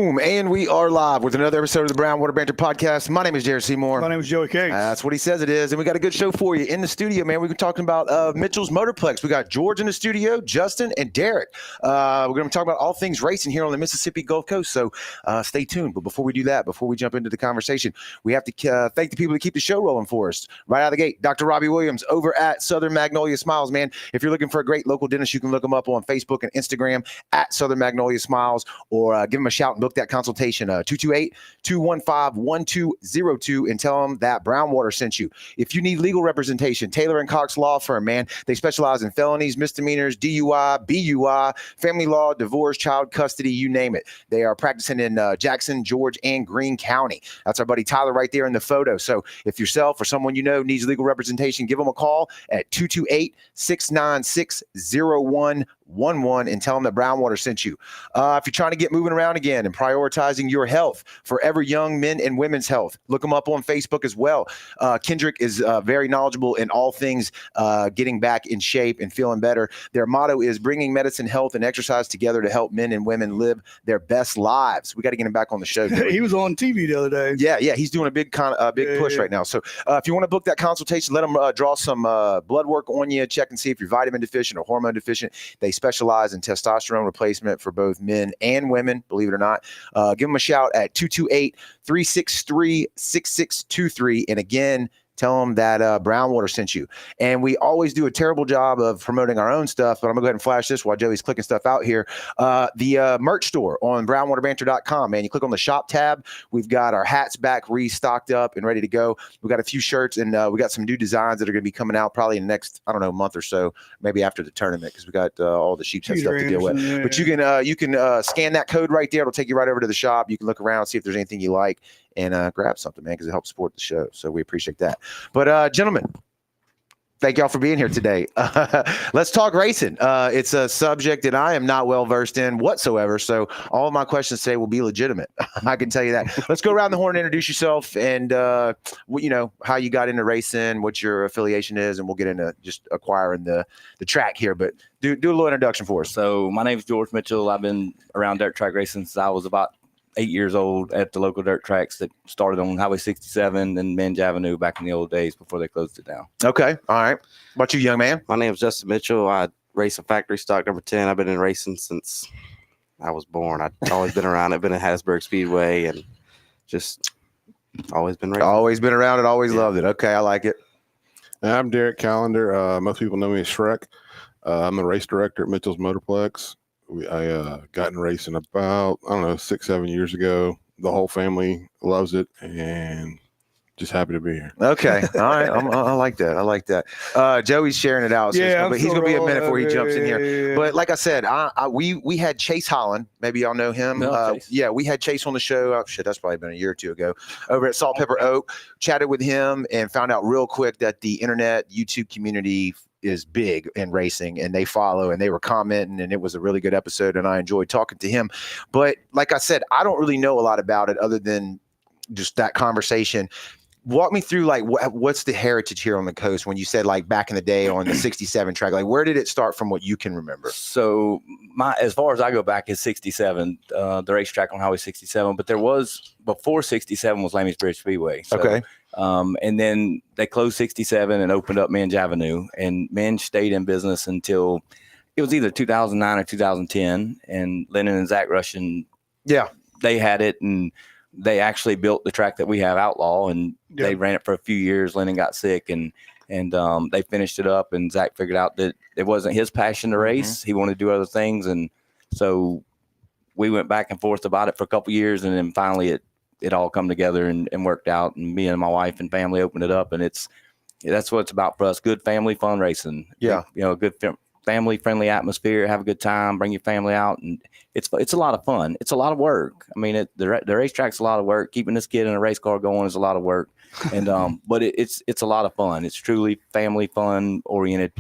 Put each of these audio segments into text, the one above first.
Boom, and we are live with another episode of the Brown Banter podcast. My name is Jared Seymour. My name is Joey Cakes. That's what he says it is, and we got a good show for you in the studio, man. We've been talking about Mitchell's Motorplex. We got George in the studio, Justin, and Derek. We're going to talk about all things racing here on the Mississippi Gulf Coast, so stay tuned. But before we do that, before we jump into the conversation, we have to thank the people that keep the show rolling for us. Right out of the gate, Dr. Robbie Williams over at Southern Magnolia Smiles, man. If you're looking for a great local dentist, you can look them up on Facebook and Instagram at Southern Magnolia Smiles, or give them a shout and book that consultation, 228-215-1202, and tell them that Brownwater sent you. If you need legal representation, Taylor & Cox Law Firm, man. They specialize in felonies, misdemeanors, DUI, BUI, family law, divorce, child custody, you name it. They are practicing in Jackson, George, and Greene County. That's our buddy Tyler right there in the photo. So if yourself or someone you know needs legal representation, give them a call at 228-696-0111 and tell them that Brownwater sent you. If you're trying to get moving around again and prioritizing your health, Forever Young Men and Women's Health, look them up on Facebook as well. Kendrick is very knowledgeable in all things getting back in shape and feeling better. Their motto is bringing medicine, health, and exercise together to help men and women live their best lives. We got to get him back on the show. He was on TV the other day. Yeah, he's doing a big push right now. So if you want to book that consultation, let them draw some blood work on you, check and see if you're vitamin deficient or hormone deficient. They specialize in testosterone replacement for both men and women, believe it or not. Give them a shout at 228-363-6623. And again, tell them that Brownwater sent you. And we always do a terrible job of promoting our own stuff, but I'm going to go ahead and flash this while Joey's clicking stuff out here. The merch store on brownwaterbanter.com, man. You click on the shop tab. We've got our hats back restocked up and ready to go. We've got a few shirts, and we got some new designs that are going to be coming out probably in the next, month or so, maybe after the tournament, because we got all the sheep's head stuff to deal with. Yeah. But you can scan that code right there. It'll take you right over to the shop. You can look around, see if there's anything you like, and grab something, man, because it helps support the show. So we appreciate that. But gentlemen, thank y'all for being here today. Let's talk racing. It's a subject that I am not well versed in whatsoever. So all of my questions today will be legitimate. I can tell you that. Let's go around the horn and introduce yourself and how you got into racing, what your affiliation is, and we'll get into just acquiring the track here. But do a little introduction for us. So my name is George Mitchell. I've been around dirt track racing since I was about 8 years old at the local dirt tracks that started on Highway 67 and Minge Avenue back in the old days before they closed it down. Okay. All right. What about you, young man? My name is Justin Mitchell. I race a factory stock number 10. I've been in racing since I was born. I've always been around. I've been at Hattiesburg Speedway and just always been racing. Always been around it. Always loved it. Okay. I like it. I'm Derek Callender. Most people know me as Shrek. I'm the race director at Mitchell's Motorplex. I got in racing about, 6-7 years ago. The whole family loves it, and just happy to be here. Okay. All right. I like that. I like that. Joey's sharing it out. So but he's going to be a minute before he jumps in here. Yeah. But like I said, we had Chase Holland. Maybe y'all know him. Yeah, we had Chase on the show. Oh, shit, that's probably been a year or two ago. Over at Salt Pepper Oak. Chatted with him and found out real quick that the internet YouTube community is big in racing, and they follow, and they were commenting, and it was a really good episode, and I enjoyed talking to him. But like I said, I don't really know a lot about it other than just that conversation. Walk me through, like, what's the heritage here on the coast when you said, like, back in the day on the 67 track? Like, where did it start from what you can remember? So as far as I go back is 67, the racetrack on Highway 67. But there was, before 67 was Lamy's Bridge Speedway. So, okay. And then they closed 67 and opened up Minge Avenue. And Minge stayed in business until it was either 2009 or 2010. And Lennon and Zach Russian, they had it, and they actually built the track that we have, Outlaw, and they ran it for a few years. Lennon got sick, and they finished it up, and Zach figured out that it wasn't his passion to race. He wanted to do other things, and so we went back and forth about it for a couple of years, and then finally it all come together and worked out, and me and my wife and family opened it up, and that's what it's about for us. Good family fun racing. Yeah. Good family friendly atmosphere, have a good time, bring your family out, and it's a lot of fun. It's a lot of work. I mean, the racetrack's a lot of work. Keeping this kid in a race car going is a lot of work, and but it's a lot of fun. It's truly family fun oriented,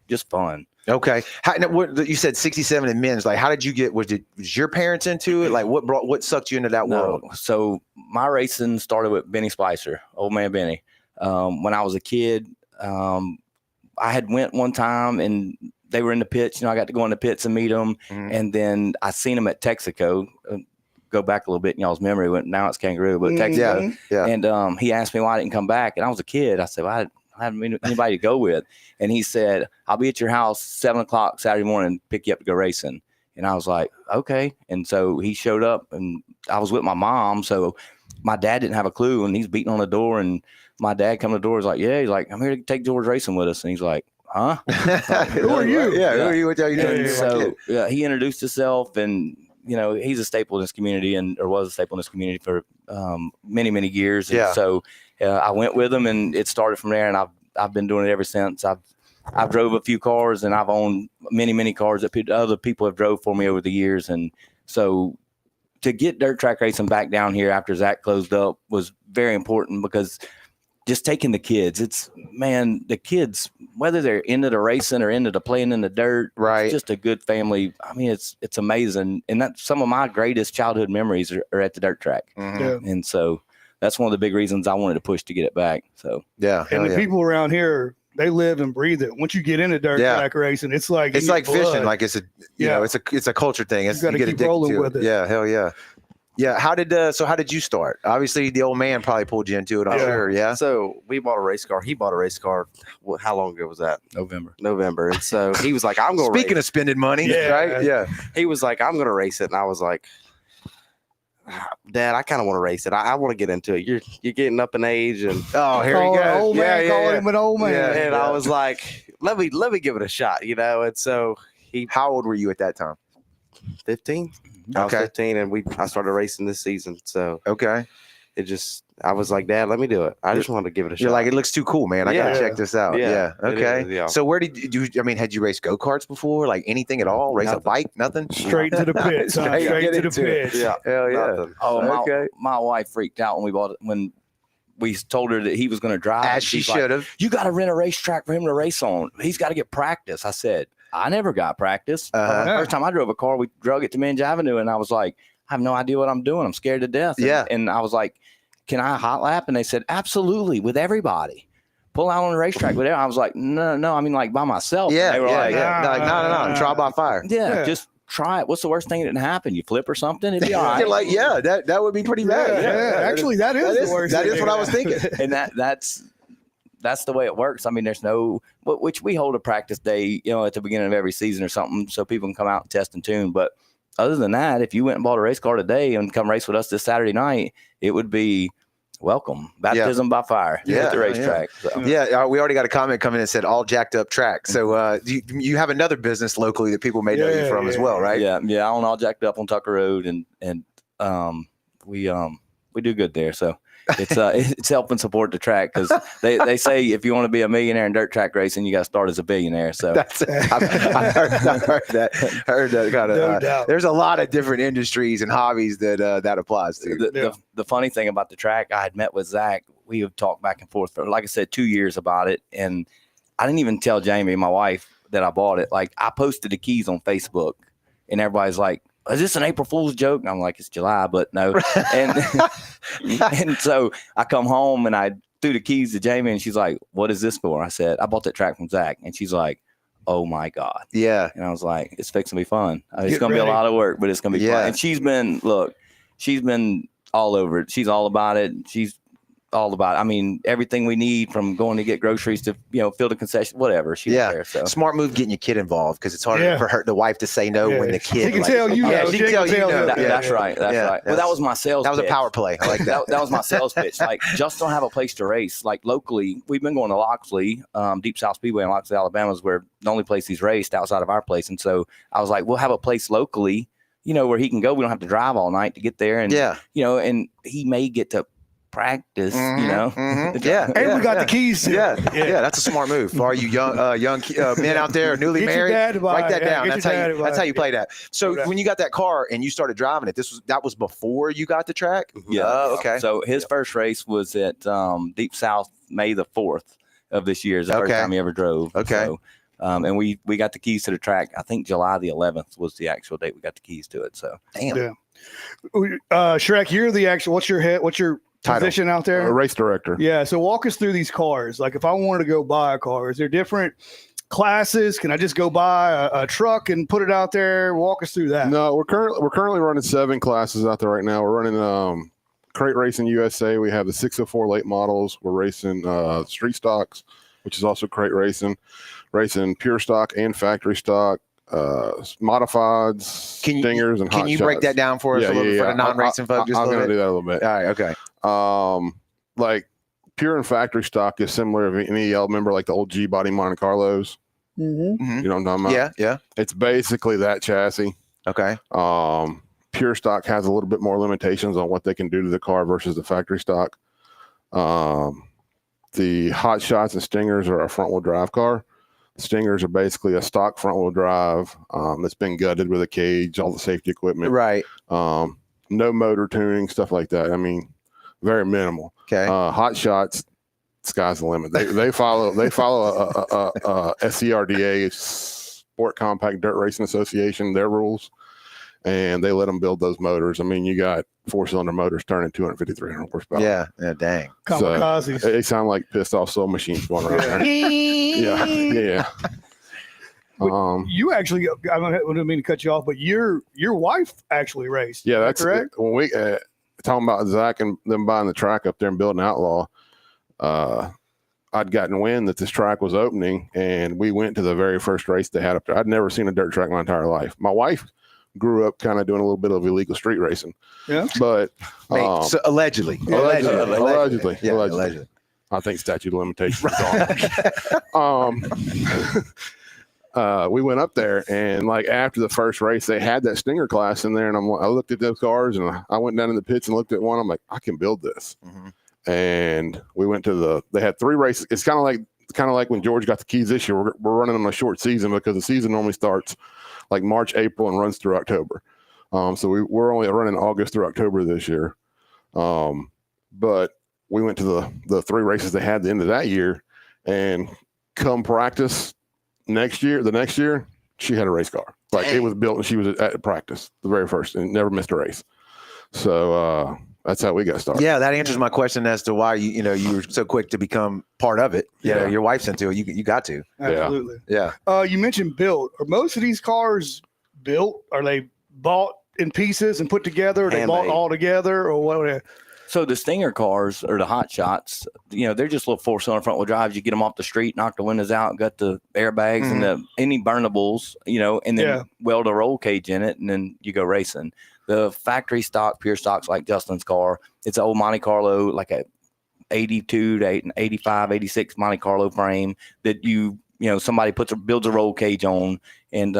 just fun. Okay. What you said 67 and men's, like, how did you get, was your parents into it? Like, what sucked you into that world? So my racing started with Benny Spicer, old man Benny. When I was a kid, I had went one time and they were in the pits. I got to go in the pits and meet them. And then I seen them at Texaco. go back a little bit in y'all's memory. Now it's Kangaroo, but Texas. Mhm. Yeah. And he asked me why I didn't come back. And I was a kid. I said, well, I didn't have anybody to go with. And he said, I'll be at your house 7 o'clock Saturday morning, pick you up to go racing. And I was like, okay. And so he showed up, and I was with my mom. So my dad didn't have a clue, and he's beating on the door. And my dad come to the door. He's like, yeah. He's like, I'm here to take George racing with us. And he's like, huh? Who are you? Yeah, who are you? What are you doing? So he introduced himself, and he's a staple in this community, or was a staple in this community for many, many years. And so I went with him, and it started from there. And I've been doing it ever since. I've drove a few cars, and I've owned many, many cars that other people have drove for me over the years. And so to get dirt track racing back down here after Zach closed up was very important, because just taking the kids, the kids, whether they're into the racing or into the playing in the dirt, right? It's just a good family. I mean, it's amazing. And that's some of my greatest childhood memories are at the dirt track. Mm-hmm. And so that's one of the big reasons I wanted to push to get it back. So, And the people around here, they live and breathe it. Once you get into dirt track racing, it's like fishing. Like it's a culture thing. You got to keep rolling with it. Yeah, hell yeah. Yeah. How did you start? Obviously, the old man probably pulled you into it. I'm sure. Yeah. So we bought a race car. He bought a race car. How long ago was that? November. And so he was like, I'm going to Speaking of spending money, right? Yeah. He was like, I'm going to race it. And I was like, Dad, I kind of want to race it. I want to get into it. You're getting up in age, and here he goes. Old man calling him an old man. And I was like, let me give it a shot, And so How old were you at that time? 15. I was 15, and I started racing this season. So I was like, Dad, let me do it. I just wanted to give it a shot. You're like, it looks too cool, man. I gotta check this out. Yeah. Okay. Yeah. So where did you? I mean, had you raced go-karts before? Like anything at all? Race a bike? Nothing. Straight to the pits. Straight to the pits. Yeah. Hell yeah. Nothing. Oh, my wife freaked out when we bought it, when we told her that he was going to drive. As she should have. You got to rent a racetrack for him to race on. He's got to get practice. I said, I never got practice. First time I drove a car, we drug it to Minge Avenue, and I was like, I have no idea what I'm doing. I'm scared to death. And I was like, can I hot lap? And they said, absolutely, with everybody. Pull out on the racetrack with everyone. I was like, no, I mean, like by myself. Yeah. And they were like, no, trial by fire. Yeah, just try it. What's the worst thing that can happen? You flip or something? It'd be all right. You're like, that would be pretty bad. Yeah. Actually, that is the worst. That is what I was thinking. And that's the way it works. I mean, there's which we hold a practice day, at the beginning of every season or something, so people can come out and test and tune. But other than that, if you went and bought a race car today and come race with us this Saturday night, it would be welcome. Baptism by fire at the racetrack. So. Yeah, we already got a comment coming in that said all jacked up track. So you have another business locally that people may know you from as well, right? Yeah, I own All Jacked Up on Tucker Road, and we do good there. So it's helping support the track, because they say if you want to be a millionaire in dirt track racing, you got to start as a billionaire. So I heard that. Kind of. No doubt. There's a lot of different industries and hobbies that applies to. The funny thing about the track, I had met with Zach. We have talked back and forth for, like I said, 2 years about it, and I didn't even tell Jamie, my wife, that I bought it. Like, I posted the keys on Facebook, and everybody's like, is this an April Fool's joke? And I'm like, it's July, but no. And so I come home and I threw the keys to Jamie, and she's like, what is this for? I said, I bought that track from Zach. And she's like, oh my God. Yeah. And I was like, it's fixing to be fun. It's going to be a lot of work, but it's going to be fun. And she's been all over it. She's all about it. She's all about it. I mean, everything we need, from going to get groceries to, fill the concession, whatever. She's there. So smart move getting your kid involved, because it's hard for the wife to say no when the kid. She can tell you. She can tell you. That's right. That's right. Well, that was my sales. That was pitch. a power play. I like that. That was my sales pitch. Like, just don't have a place to race. Like, locally, we've been going to Loxley, Deep South Speedway in Loxley, Alabama, is where the only place he's raced outside of our place. And so I was like, we'll have a place locally, where he can go. We don't have to drive all night to get there. And and he may get to practice, And we got the keys to it. That's a smart move for all you young men out there, newly married. Write that down. That's how you play that. So when you got that car and you started driving it, that was before you got the track? Yeah. Okay. So his first race was at Deep South, May the 4th of this year. Is the first time he ever drove. Okay. So, and we got the keys to the track. I think July the 11th was the actual date we got the keys to it. So damn. Shrek, you're the actual. What's your position out there? A race director. Yeah. So walk us through these cars. Like, if I wanted to go buy a car, is there different classes? Can I just go buy a truck and put it out there? Walk us through that. No, we're currently running 7 classes out there right now. We're running Crate Racing USA. We have the 604 late models. We're racing street stocks, which is also crate racing pure stock and factory stock, modifieds, stingers, and hot Can you break shots. that down for us a little bit for the non-racing folks? I'm going to do that a little bit. All right, okay. Like pure and factory stock is similar. If any of y'all remember like the old G body Monte Carlos, Mm-hmm. you know what I'm talking about? Yeah. It's basically that chassis. Okay. Pure stock has a little bit more limitations on what they can do to the car versus the factory stock. The hot shots and stingers are a front wheel drive car. Stingers are basically a stock front wheel drive that's been gutted with a cage, all the safety equipment. Right. No motor tuning, stuff like that. I mean, very minimal. Okay. Hot shots, sky's the limit. They follow a SCRDA, Sport Compact Dirt Racing Association, their rules, and they let them build those motors. I mean, you got 4-cylinder motors turning 250, 300 horsepower. Yeah. Dang. Kamikazes. So they sound like pissed off soul machines going around there. Yeah. You actually, I don't mean to cut you off, but your wife actually raced. Yeah, Is that that's correct. when we talking about Zach and them buying the track up there and building Outlaw. I'd gotten wind that this track was opening, and we went to the very first race they had up there. I'd never seen a dirt track my entire life. My wife grew up kind of doing a little bit of illegal street racing. Yeah, but So allegedly. Allegedly. I think statute of limitations is on. We went up there, and like after the first race, they had that stinger class in there, and I looked at those cars, and I went down in the pits and looked at one. I'm like, I can build this. Mm-hmm. And we went to they had 3 races. It's kind of like when George got the keys this year. We're running on a short season because the season normally starts like March, April, and runs through October. So we're only running August through October this year. But we went to the 3 races they had the end of that year, and come practice the next year, she had a race car. Like it was built, and she was at practice the very first and never missed a race. So that's how we got started. Yeah, that answers my question as to why you were so quick to become part of it. Yeah, your wife's into it. You got to. absolutely. Yeah. You mentioned built. Are most of these cars built? Are they bought in pieces and put together? Are they bought all together, or what? So the Stinger cars or the hot shots, they're just little 4-cylinder front wheel drives. You get them off the street, knock the windows out, got the airbags and any burnables, and then weld a roll cage in it, and then you go racing. The factory stock, pure stocks like Justin's car, it's an old Monte Carlo, like a 82 to 85, 86 Monte Carlo frame that somebody builds a roll cage on, and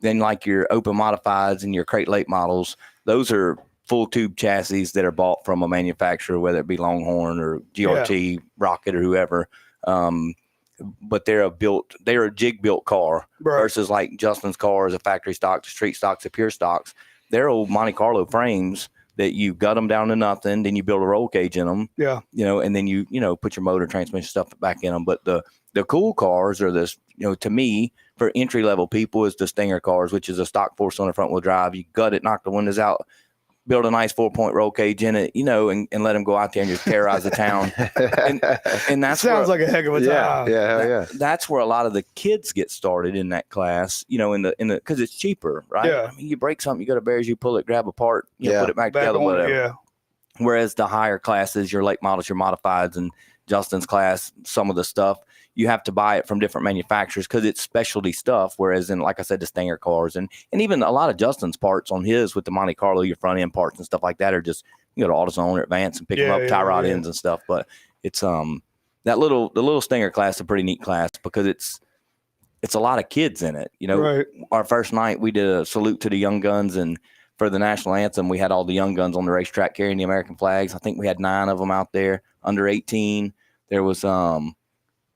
then like your open modifieds and your crate late models, those are full tube chassis that are bought from a manufacturer, whether it be Longhorn or GRT, Rocket, or whoever. But they're a jig built car versus like Justin's car is a factory stock, the street stocks, the pure stocks. They're old Monte Carlo frames that you gut them down to nothing, then you build a roll cage in them. Yeah. And then you put your motor, transmission stuff back in them. But the cool cars are this, to me, for entry level people, is the Stinger cars, which is a stock 4-cylinder front wheel drive. You gut it, knock the windows out, build a nice 4-point roll cage in it, and let them go out there and just terrorize the town. And that sounds like a heck of a time. Yeah. That's where a lot of the kids get started in that class, in the because it's cheaper, right? Yeah. I mean, you break something, you go to Bears, you pull it, grab apart, put it back together, whatever. Yeah. Whereas the higher classes, your late models, your modifieds, and Justin's class, some of the stuff, you have to buy it from different manufacturers because it's specialty stuff. Whereas in, like I said, the Stinger cars and even a lot of Justin's parts on his with the Monte Carlo, your front end parts and stuff like that are just, you go to AutoZone or Advance and pick them up, tie rod ends and stuff. But it's the little Stinger class is a pretty neat class because it's a lot of kids in it. Our first night we did a salute to the young guns, and for the national anthem we had all the young guns on the racetrack carrying the American flags. I think we had 9 of them out there under 18. There was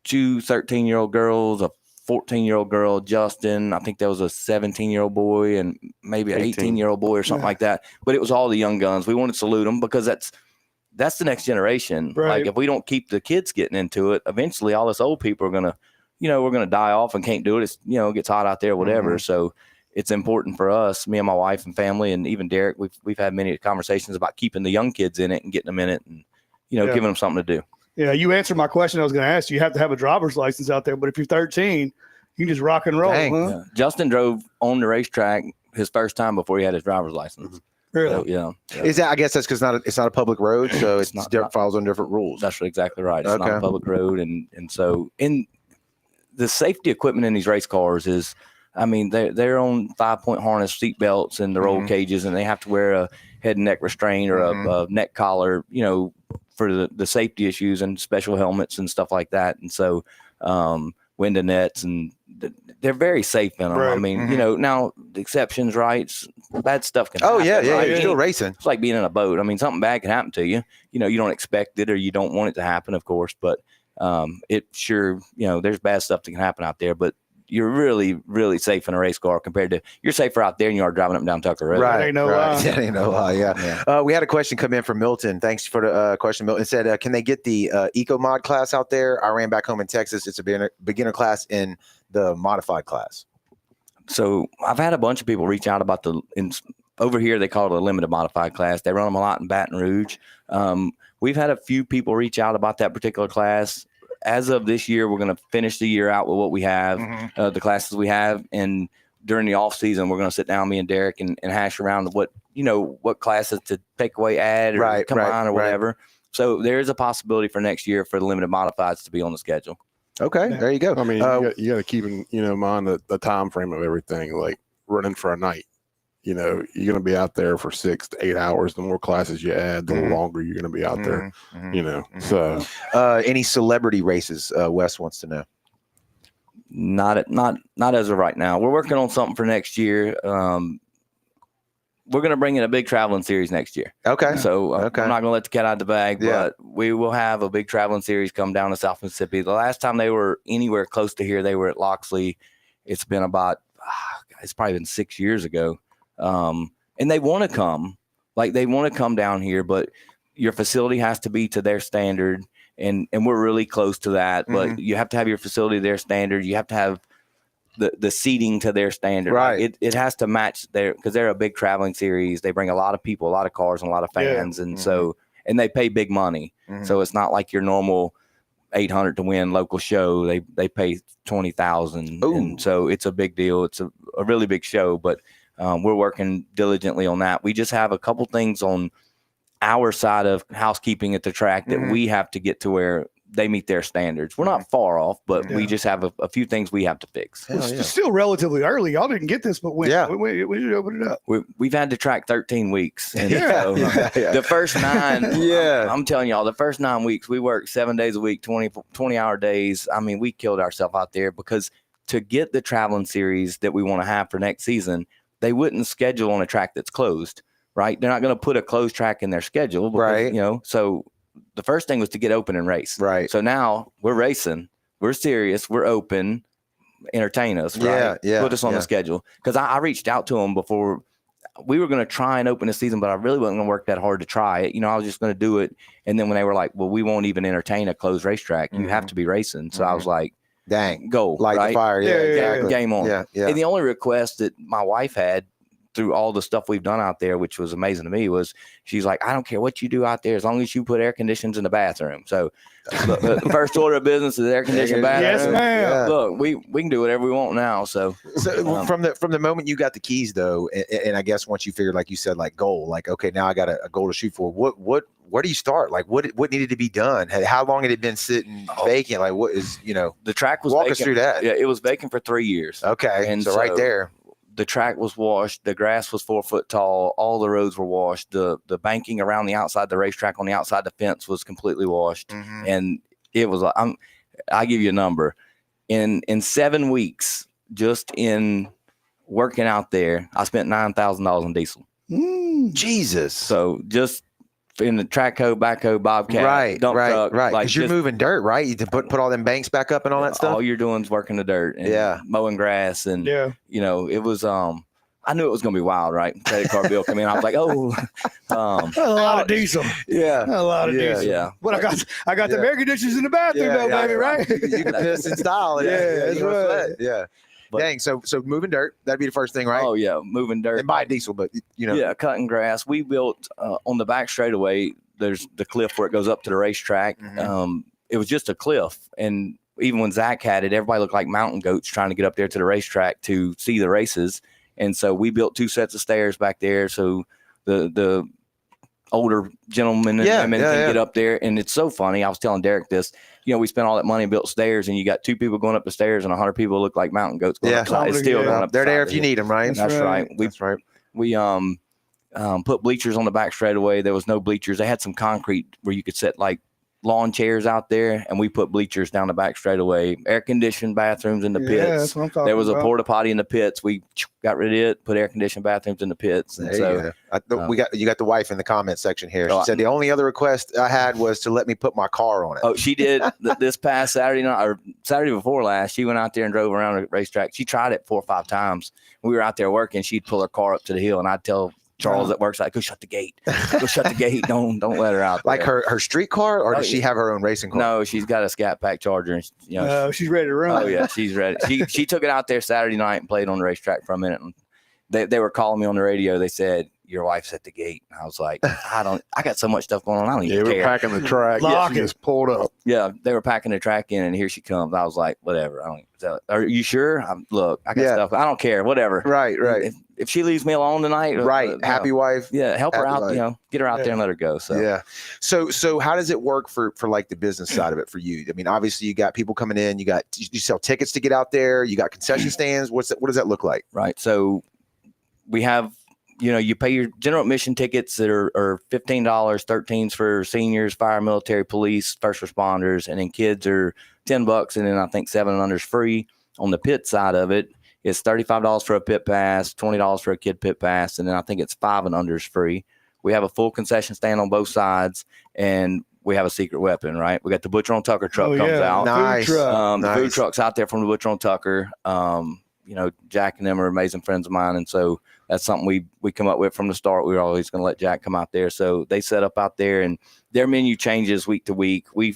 2 13-year-old girls, a 14-year-old girl, Justin. I think there was a 17-year-old boy and maybe an 18-year-old boy or something like that. But it was all the young guns. We wanted to salute them because that's the next generation. Right. Like if we don't keep the kids getting into it, eventually all us old people are gonna, we're gonna die off and can't do it. It's it gets hot out there, whatever. Mm-hmm. So it's important for us, me and my wife and family, and even Derek. We've had many conversations about keeping the young kids in it and getting them in it, and giving them something to do. Yeah, you answered my question. I was going to ask you. You have to have a driver's license out there, but if you're 13, You just rock and roll, Dang. huh? Yeah. Justin drove on the racetrack his first time before he had his driver's license. Really? So, yeah. Is that? I guess that's because it's not a public road, so It's it's not- not follows on different rules. That's exactly right. It's not Okay. a public road, and so in the safety equipment in these race cars is, I mean, they're on 5-point harness, seat belts, and the roll cages, and they have to wear a head and neck restraint or a neck collar, for the safety issues, and special helmets and stuff like that. And so, window nets, and they're very safe in them. Right. I mean, now the exceptions, right? Bad stuff can Oh happen. yeah, right? you're still racing. It's like being in a boat. I mean, something bad can happen to you. You don't expect it, or you don't want it to happen, of course. But it sure, there's bad stuff that can happen out there. But you're really, really safe in a race car compared to you're safer out there than you are driving up and down Tucker Road. Right. That ain't no lie. That ain't no lie. Yeah. We had a question come in from Milton. Thanks for the question, Milton. It said, can they get the Eco Mod class out there? I ran back home in Texas. It's a beginner class in the modified class. So I've had a bunch of people reach out about over here. They call it a limited modified class. They run them a lot in Baton Rouge. We've had a few people reach out about that particular class. As of this year, we're going to finish the year out with what we have, the classes we have. And during the off season, we're going to sit down, me and Derek, and hash around what classes to take away, add, or come on, or whatever. So there is a possibility for next year for the limited modifieds to be on the schedule. Okay, there you go. I mean, you got to keep in mind the time frame of everything. Like running for a night, you're going to be out there for 6 to 8 hours. The more classes you add, the longer you're going to be out there. So any celebrity races? Wes wants to know. Not as of right now. We're working on something for next year. We're going to bring in a big traveling series next year. Okay. So I'm not going to let the cat out of the bag, but we will have a big traveling series come down to South Mississippi. The last time they were anywhere close to here, they were at Loxley. It's been about, it's probably been 6 years ago. And they want to come, down here, but your facility has to be to their standard. And we're really close to that, but you have to have your facility to their standard. You have to have the seating to their standard. Right. It has to match because they're a big traveling series. They bring a lot of people, a lot of cars, and a lot of fans. And so, and they pay big money. So it's not like your normal 800 to win local show. They pay 20,000. And so it's a big deal. It's a really big show, but we're working diligently on that. We just have a couple things on our side of housekeeping at the track that we have to get to where they meet their standards. We're not far off, but we just have a few things we have to fix. It's still relatively early. Y'all didn't get this, but when we should open it up. We've had to track 13 weeks. And so the first 9, I'm telling y'all, the first 9 weeks, we worked 7 days a week, 20-hour days. I mean, we killed ourselves out there because to get the traveling series that we want to have for next season, they wouldn't schedule on a track that's closed, right? They're not going to put a closed track in their schedule. Because, so the first thing was to get open and race. Right. So now we're racing. We're serious. We're open. Entertain us. Right? Put us on the schedule. Because I reached out to them before. We were going to try and open the season, but I really wasn't going to work that hard to try it. I was just going to do it. And then when they were like, well, we won't even entertain a closed racetrack. You have to be racing. So I was like, dang, go. Light the fire. Exactly. Game on. Yeah. And the only request that my wife had through all the stuff we've done out there, which was amazing to me, was she's like, I don't care what you do out there as long as you put air conditions in the bathroom. So the first order of business is air conditioned bathroom. Yes, ma'am. Yeah. Look, we can do whatever we want now. So from the moment you got the keys though, and I guess once you figured, like you said, like goal, like, okay, now I got a goal to shoot for. Where do you start? Like what needed to be done? How long had it been sitting vacant? Like what is, the track was walk vacant. us through that. Yeah, it was vacant for 3 years. Okay. And so right there. The track was washed. The grass was 4 foot tall. All the roads were washed. The banking around the outside the racetrack on the outside the fence was completely washed. And it was like, I give you a number. In 7 weeks, just in working out there, I spent $9,000 on diesel. Jesus. So just in the track hoe, backhoe, bobcat, dump truck, right. like Because you're moving dirt, right? You put all them banks back up and all that stuff. All you're doing is working the dirt and mowing grass, and it was I knew it was gonna be wild, right? Credit card bill come in, I was like, oh, a lot of diesel. Yeah, a lot of diesel. Yeah, but I got the air conditioners in the bathroom, though, baby, right? You can piss in style. That's right. Yeah. But, dang, so moving dirt, that'd be the first thing, right? Oh yeah, moving dirt and buy diesel, but yeah, cutting grass. We built on the back straightaway. There's the cliff where it goes up to the racetrack. It was just a cliff, and even when Zach had it, everybody looked like mountain goats trying to get up there to the racetrack to see the races. And so we built 2 sets of stairs back there. So the older gentlemen and women can get up there. And it's so funny. I was telling Derek this, we spent all that money and built stairs, and you got 2 people going up the stairs and 100 people look like mountain goats going up. It's still going up. They're there if you need them, right? That's right. We put bleachers on the back straightaway. There was no bleachers. They had some concrete where you could set like lawn chairs out there, and we put bleachers down the back straightaway. Air conditioned bathrooms in the pits. That's what I'm talking there was about. A porta potty in the pits. We got rid of it. Put air conditioned bathrooms in the pits. And you got the wife in the comment section here. She said the only other request I had was to let me put my car on it. Oh, she did this past Saturday night or Saturday before last. She went out there and drove around the racetrack. She tried it 4 or 5 times. We were out there working. She'd pull her car up to the hill, and I'd tell Charles that works like, go shut the gate. Go shut the gate. Don't let her out there. Like her street car, or does she have her own racing car? No, she's got a Scat Pack Charger. And, she's ready to run. Oh yeah, she's ready. She took it out there Saturday night and played on the racetrack for a minute. And they were calling me on the radio. They said, your wife's at the gate. I was like, I got so much stuff going on. I don't even care. We're packing the track. She just pulled up. Yeah, they were packing the track in, and here she comes. I was like, whatever. Are you sure? Look, I got stuff. I don't care. Whatever. Right. If she leaves me alone tonight, happy wife. Yeah, help her out. Life. Get her out there and let her go. So yeah. So how does it work for like the business side of it for you? I mean, obviously you got people coming in. You sell tickets to get out there. You got concession stands. What does that look like? Right. So we have. You pay your general admission tickets that are $15, $13s for seniors, fire, military, police, first responders, and then kids are $10, and then I think 7 and under is free. On the pit side of it, it's $35 for a pit pass, $20 for a kid pit pass, and then I think it's 5 and under is free. We have a full concession stand on both sides, and we have a secret weapon, right? We got the Butcher on Tucker truck comes out. Nice. The food truck's out there from the Butcher on Tucker. Jack and them are amazing friends of mine, and so that's something we come up with from the start. We were always going to let Jack come out there, so they set up out there, and their menu changes week to week. We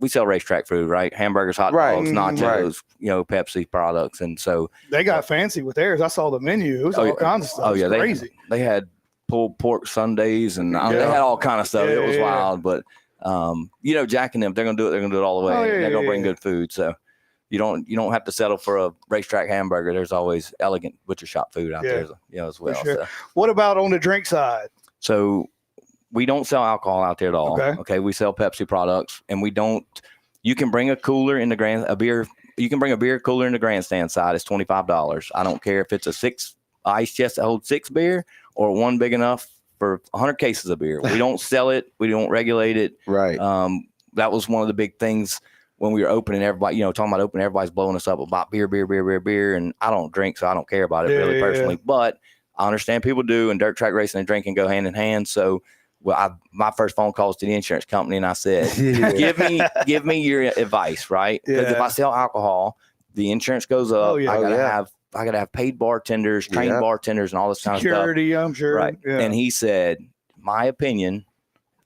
sell racetrack food, right? Hamburgers, hot dogs, nachos, Pepsi products, and so they got fancy with theirs. I saw the menu; it was all kinds of stuff. Oh yeah, crazy. They had pulled pork Sundays, and they had all kind of stuff. It was wild, but Jack and them, they're going to do it. They're going to do it all the way. They're going to bring good food, so. You don't have to settle for a racetrack hamburger. There's always elegant butcher shop food out there, as well. Sure. So. What about on the drink side? So we don't sell alcohol out there at all. Okay. We sell Pepsi products, and we don't. You can bring a cooler in the beer. You can bring a beer cooler in the grandstand side. It's $25. I don't care if it's a 6 ice chest that holds 6 beer or one big enough for 100 cases of beer. We don't sell it. We don't regulate it. Right. That was one of the big things. When we were opening, everybody, talking about opening, everybody's blowing us up about beer. And I don't drink, so I don't care about it really personally. Yeah. But I understand people do, and dirt track racing and drinking go hand in hand. So, my first phone call was to the insurance company, and I said, give me your advice, right? Because if I sell alcohol, the insurance goes up. I gotta have paid bartenders, trained bartenders, and all this kind of stuff. Security, I'm sure. Right. Yeah. And he said, my opinion,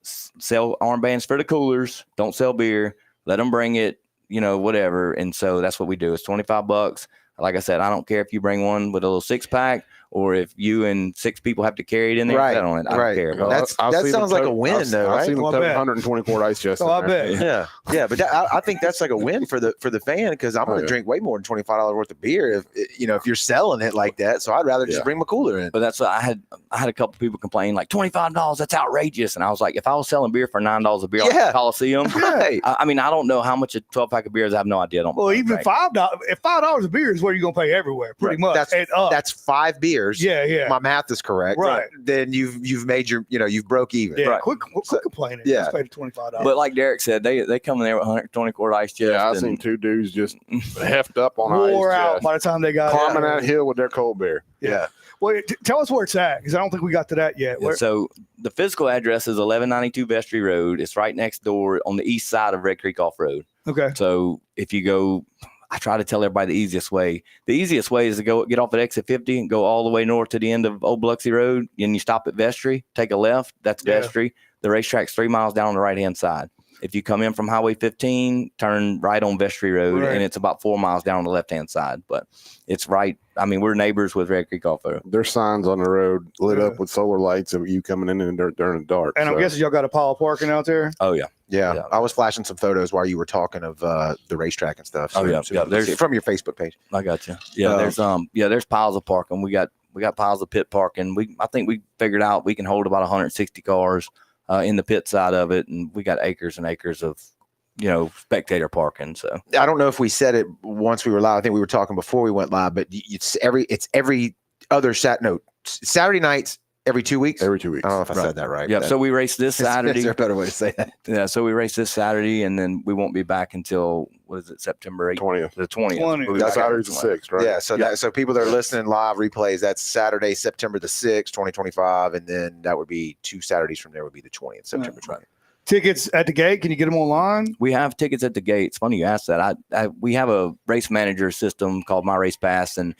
sell armbands for the coolers, don't sell beer. Let them bring it, whatever. And so that's what we do. It's $25. Like I said, I don't care if you bring one with a little 6-pack or if you and 6 people have to carry it in there. Right. I don't care. That sounds like a win, though, right? I've seen them 120 quart ice chest. I bet. Yeah. But I think that's like a win for the fan, because I'm going to drink way more than $25 worth of beer if you're selling it like that. So I'd rather just bring my cooler in. But that's what I had a couple people complain like $25. That's outrageous. And I was like, if I was selling beer for $9 a beer at the Coliseum, right? I don't know how much a 12-pack of beer is. I have no idea. Even $5. If $5 a beer is what you're going to pay everywhere, pretty much. That's 5 beers. Yeah. My math is correct. Right. Then you've made your, you've broke even. Yeah. Right. Quit complaining. Yeah. Let's pay $25. But like Derek said, they come in there with 120 quart ice chest. Yeah, I've seen 2 dudes just heft up on wore ice out chest, by the time they got climbing that hill with their cold beer. Yeah. Well, tell us where it's at, because I don't think we got to that yet. So the physical address is 1192 Vestry Road. It's right next door on the east side of Red Creek Off Road. Okay. So if you go, I try to tell everybody the easiest way. The easiest way is to get off at exit 50 and go all the way north to the end of Old Biloxi Road. And you stop at Vestry, take a left. That's Vestry. The racetrack's 3 miles down on the right-hand side. If you come in from Highway 15, turn right on Vestry Road, and it's about 4 miles down on the left-hand side. But it's right. I mean, we're neighbors with Red Creek Off-Road. There's signs on the road lit up with solar lights of you coming in during the dark. And I'm guessing y'all got a pile of parking out there? Oh, yeah. Yeah. I was flashing some photos while you were talking of the racetrack and stuff. So, there's from your Facebook page. I got you. Yeah, there's piles of parking. We got piles of pit parking. I think we figured out we can hold about 160 cars in the pit side of it, and we got acres and acres of spectator parking. So I don't know if we said it once we were live. I think we were talking before we went live, but it's every other Saturday nights every 2 weeks. Every 2 weeks. I don't know if I said that right. Yeah. So we race this Saturday. Is there a better way to say that? Yeah. So we race this Saturday, and then we won't be back until September 20th. The 20th. Saturday's the 6th, right? Yeah. So people that are listening live replays, that's Saturday, September the 6th, 2025, and then that would be 2 Saturdays from there would be the 20th, September 20th. Tickets at the gate? Can you get them online? We have tickets at the gate. It's funny you asked that. We have a race manager system called My Race Pass, and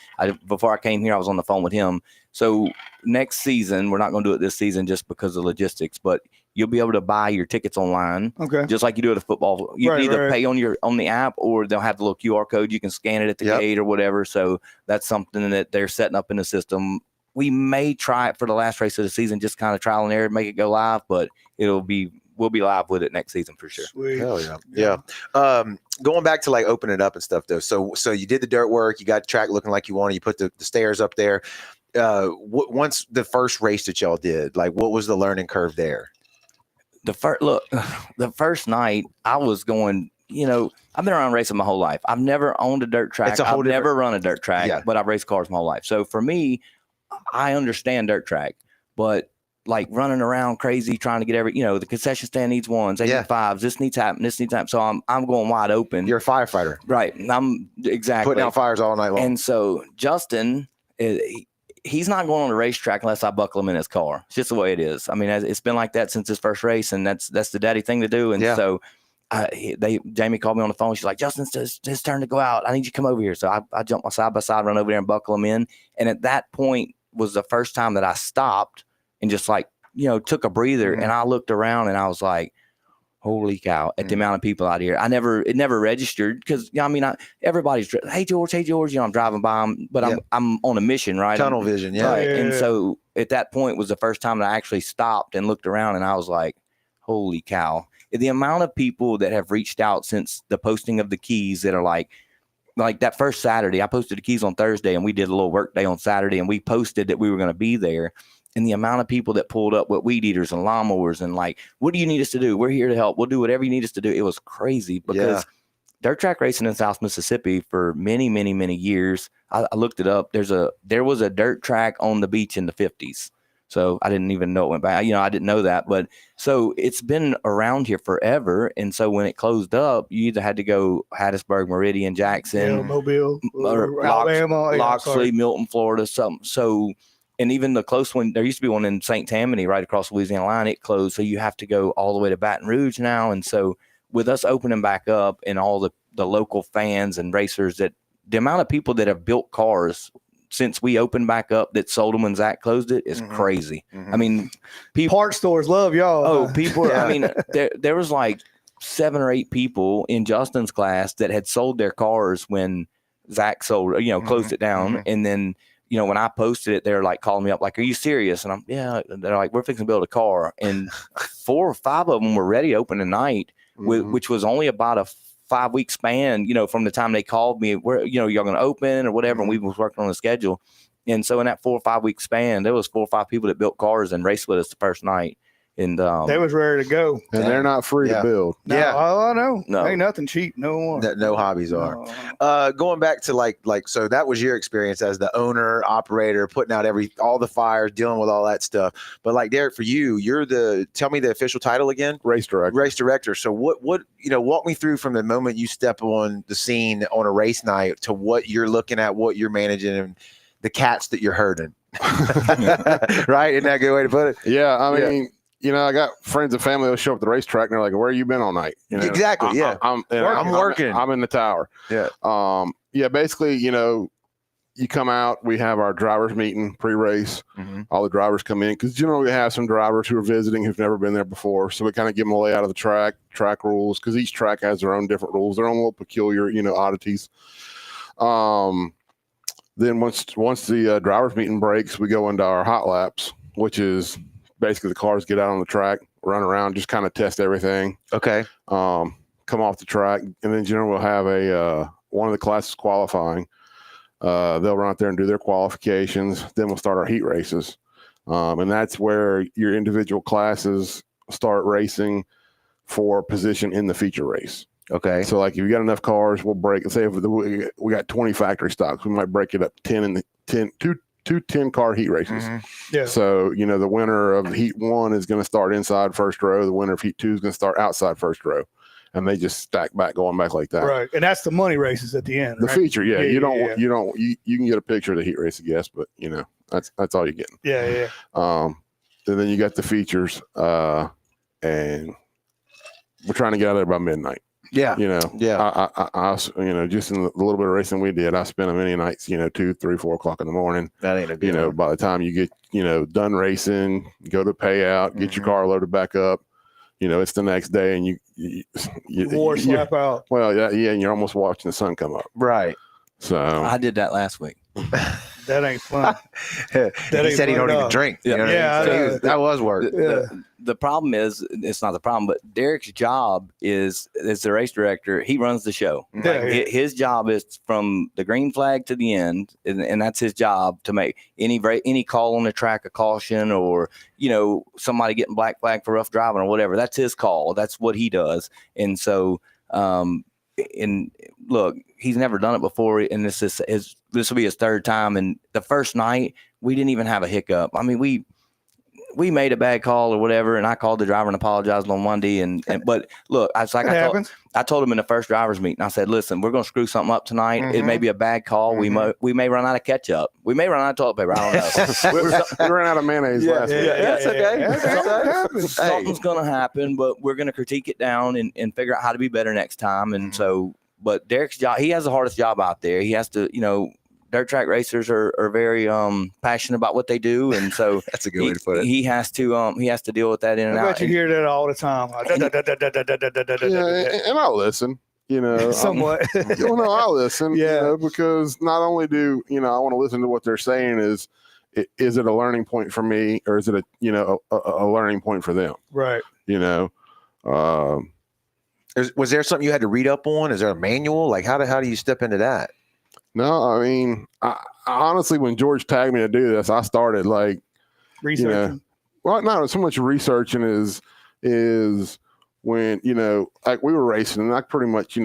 before I came here, I was on the phone with him. So next season, we're not going to do it this season just because of logistics, but you'll be able to buy your tickets online. Okay. Just like you do at a football. You can either pay on the app, or they'll have the little QR code. You can scan it at the gate or whatever. So that's something that they're setting up in the system. We may try it for the last race of the season, just kind of trial and error, make it go live, but we'll be live with it next season for sure. Sweet. Hell yeah. Going back to like opening it up and stuff though. So you did the dirt work, you got the track looking like you wanted, you put the stairs up there. Once the first race that y'all did, like what was the learning curve there? The first night I was going, I've been around racing my whole life. I've never owned a dirt track. I've never run a dirt track, but I've raced cars my whole life. So for me, I understand dirt track, but like running around crazy trying to get the concession stand needs 1s, 85s. This needs to happen. So I'm going wide open. You're a firefighter, right? I'm exactly putting out fires all night long. And so Justin, he's not going on a racetrack unless I buckle him in his car. It's just the way it is. I mean, it's been like that since his first race, and that's the daddy thing to do. And so Jamie called me on the phone. She's like, "Justin's his turn to go out. I need you to come over here." So I jumped my side by side, run over there and buckle him in. And at that point was the first time that I stopped and just took a breather. And I looked around and I was like, holy cow, at the amount of people out here. It never registered because, everybody's, hey, George, I'm driving by them, but I'm on a mission, right? Tunnel vision. Yeah. Right. And so at that point was the first time that I actually stopped and looked around and I was like, holy cow. The amount of people that have reached out since the posting of the keys that are like that first Saturday, I posted the keys on Thursday and we did a little work day on Saturday and we posted that we were going to be there. And the amount of people that pulled up with weed eaters and lawnmowers and like, what do you need us to do? We're here to help. We'll do whatever you need us to do. It was crazy because dirt track racing in South Mississippi for many, many, many years. I looked it up. There was a dirt track on the beach in the 50s. So I didn't even know it went back. I didn't know that. But so it's been around here forever. And so when it closed up, you either had to go Hattiesburg, Meridian, Jackson, Mobile, or Alabama, Loxley, Milton, Florida, something. So, and even the close one, there used to be one in St. Tammany right across the Louisiana line. It closed. So you have to go all the way to Baton Rouge now. And so with us opening back up and all the local fans and racers, that the amount of people that have built cars since we opened back up that sold them when Zach closed it is crazy. I mean, people, parts stores love y'all. Oh, people. I mean, there was like 7 or 8 people in Justin's class that had sold their cars when Zach sold, closed it down. And then, when I posted it, they're like calling me up, like, "Are you serious?" And they're like, "We're fixing to build a car." And 4 or 5 of them were ready to open tonight, which was only about a 5-week span, from the time they called me, where, you're going to open or whatever. And we was working on the schedule. And so in that 4 or 5 week span, there was 4 or 5 people that built cars and raced with us the first night. And they was ready to go. And they're not free to build. No, I know. No. Ain't nothing cheap. No more. No hobbies are. Going back to like, so that was your experience as the owner, operator, putting out all the fires, dealing with all that stuff. But like Derek, for you, tell me the official title again. Race director. Race director. So what, walk me through from the moment you step on the scene on a race night to what you're looking at, what you're managing, and the cats that you're herding. Right? Isn't that a good way to put it? Yeah. I mean, I got friends and family that show up at the racetrack and they're like, "Where you been all night?" Exactly. I'm working. I'm in the tower. Yeah. Basically, you come out, we have our drivers meeting pre-race. All the drivers come in because generally we have some drivers who are visiting who've never been there before. So we kind of give them a layout of the track rules, because each track has their own different rules, their own little peculiar, oddities. Then once the drivers meeting breaks, we go into our hot laps, which is basically the cars get out on the track, run around, just kind of test everything. Okay. Come off the track, and then generally we'll have one of the classes qualifying. They'll run out there and do their qualifications. Then we'll start our heat races. And that's where your individual classes start racing for position in the feature race. Okay. So like if you got enough cars, we'll break, say if we got 20 factory stocks, we might break it up 10 car heat races. Yeah. So, the winner of heat 1 is going to start inside first row. The winner of heat 2 is going to start outside first row. And they just stack back, going back like that. Right. And that's the money races at the end. The right? feature, yeah. You can get a picture of the heat race, I guess, but that's all you're getting. Yeah. And then you got the features, and we're trying to get out there by midnight. Yeah. Yeah. I just in the little bit of racing we did, I spent many nights, 2, 3, 4 o'clock in the morning. That ain't a good one. By the time you get, done racing, go to payout, get your car loaded back up. It's the next day, and you slap out. Well, yeah, and you're almost watching the sun come up. Right. So I did that last week. That ain't fun. He said he don't even drink. Yeah. That was work. The problem is, it's not the problem, but Derek's job is the race director. He runs the show. His job is from the green flag to the end, and that's his job, to make any call on the track a caution, or somebody getting black flag for rough driving or whatever. That's his call. That's what he does. And so, and look, he's never done it before, and this will be his third time. And the first night, we didn't even have a hiccup. I mean, we made a bad call or whatever, and I called the driver and apologized on Monday. But look, I told him in the first drivers meeting, I said, listen, we're going to screw something up tonight. It may be a bad call. We may run out of ketchup. We may run out of toilet paper. I don't know. we ran out of mayonnaise last week. That's okay. Something's going to happen, but we're going to critique it down and figure out how to be better next time. And so, but Derek's job, he has the hardest job out there. He has to, dirt track racers are very passionate about what they do, and so that's a good way to put it. He has to deal with that in and out. I bet you hear that all the time. And I'll listen. Somewhat. I'll listen. Yeah. Because not only do I want to listen to what they're saying, is it a learning point for me, or is it a learning point for them? Right. Was there something you had to read up on? Is there a manual? Like how do you step into that? No, I mean, I honestly, when George tagged me to do this, I started researching. Not so much researching is when like we were racing, and I pretty much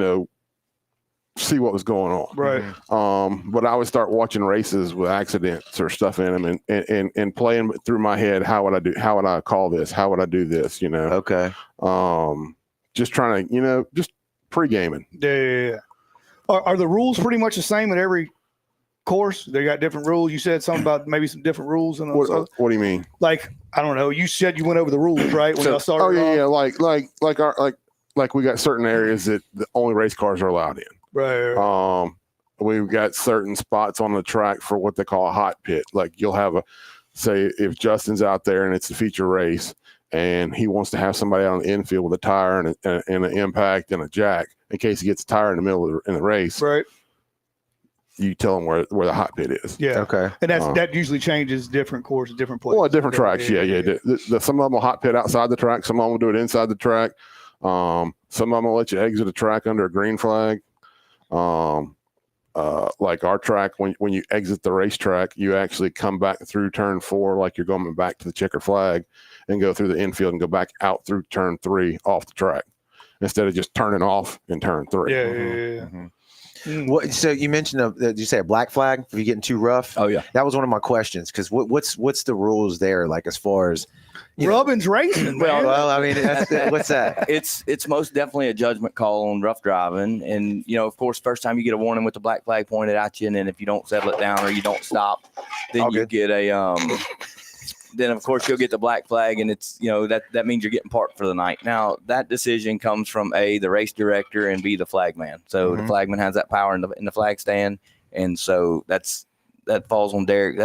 see what was going on. Right. But I would start watching races with accidents or stuff in them, and playing through my head, how would I call this? How would I do this? Okay. Just trying to just pre-gaming. Yeah. Are the rules pretty much the same at every course? They got different rules. You said something about maybe some different rules. And what do you mean? Like, I don't know. You said you went over the rules, right? When y'all started. Oh yeah. Like we got certain areas that the only race cars are allowed in. Right. We've got certain spots on the track for what they call a hot pit. Like you'll have say if Justin's out there and it's a feature race, and he wants to have somebody out on the infield with a tire and an impact and a jack in case he gets a tire in the middle of the race. Right. You tell him where the hot pit is. Yeah. Okay. And that usually changes different courses, different places. Well, different tracks. Yeah. Some of them will hot pit outside the track. Some of them will do it inside the track. Some of them will let you exit a track under a green flag. Like our track, when you exit the racetrack, you actually come back through turn 4 like you're going back to the checker flag, and go through the infield and go back out through turn 3 off the track, instead of just turning off in turn 3. Yeah. Mm-hmm. What? So you mentioned did you say a black flag if you're getting too rough? Oh yeah, that was one of my questions, because what's the rules there, like as far as Rubbin's racing? Well, I mean, what's that? It's most definitely a judgment call on rough driving, and of course, first time you get a warning with the black flag pointed at you, and then if you don't settle it down or you don't stop, then you get a then of course you'll get the black flag, and it's that means you're getting parked for the night. Now that decision comes from A, the race director, and B, the flagman. So the flagman has that power in the flag stand, and so that's that falls on Derek.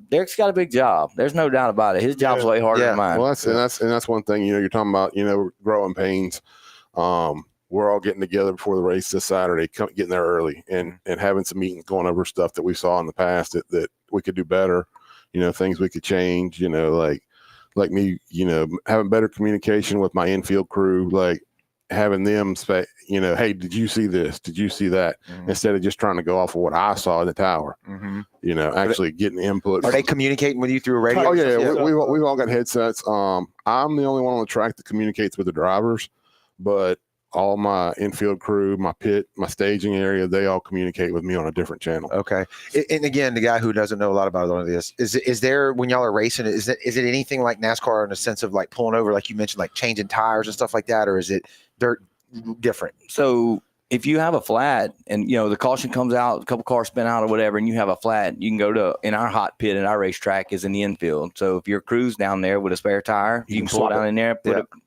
Derek's got a big job. There's no doubt about it. His job's way harder than mine. Well, that's one thing. You're talking about growing pains. We're all getting together before the race this Saturday, getting there early and having some meetings, going over stuff that we saw in the past that we could do better. Things we could change. Like me, having better communication with my infield crew, like having them say, hey, did you see this? Did you see that? Instead of just trying to go off of what I saw in the tower. Actually getting input. Are they communicating with you through a radio? Oh yeah, we've all got headsets. I'm the only one on the track that communicates with the drivers, but all my infield crew, my pit, my staging area, they all communicate with me on a different channel. Okay. And again, the guy who doesn't know a lot about all of this, is there, when y'all are racing, is it anything like NASCAR in the sense of like pulling over, like you mentioned, like changing tires and stuff like that, or is it dirt different? So if you have a flat and, the caution comes out, a couple cars spin out or whatever, and you have a flat, you can go to, in our hot pit, in our racetrack is in the infield. So if your crew's down there with a spare tire, you can pull it down in there,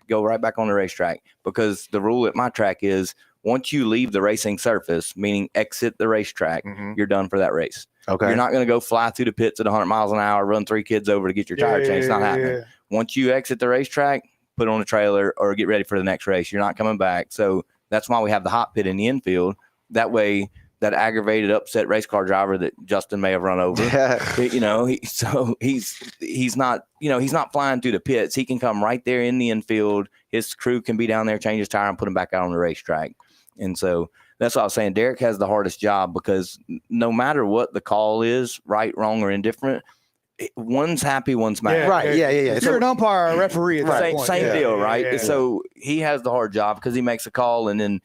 go right back on the racetrack. Because the rule at my track is once you leave the racing surface, meaning exit the racetrack, you're done for that race. Okay. You're not going to go fly through the pits at 100 miles an hour, run 3 kids over to get your tire changed. It's not happening. Once you exit the racetrack, put on a trailer or get ready for the next race. You're not coming back. So that's why we have the hot pit in the infield. That way, that aggravated, upset race car driver that Justin may have run over, he's not flying through the pits. He can come right there in the infield. His crew can be down there, change his tire, and put him back out on the racetrack. And so that's what I was saying. Derek has the hardest job because no matter what the call is, right, wrong, or indifferent, one's happy, one's mad. Right. Yeah. If you're an umpire or a referee at that point. Same deal, right? So he has the hard job because he makes a call, and then,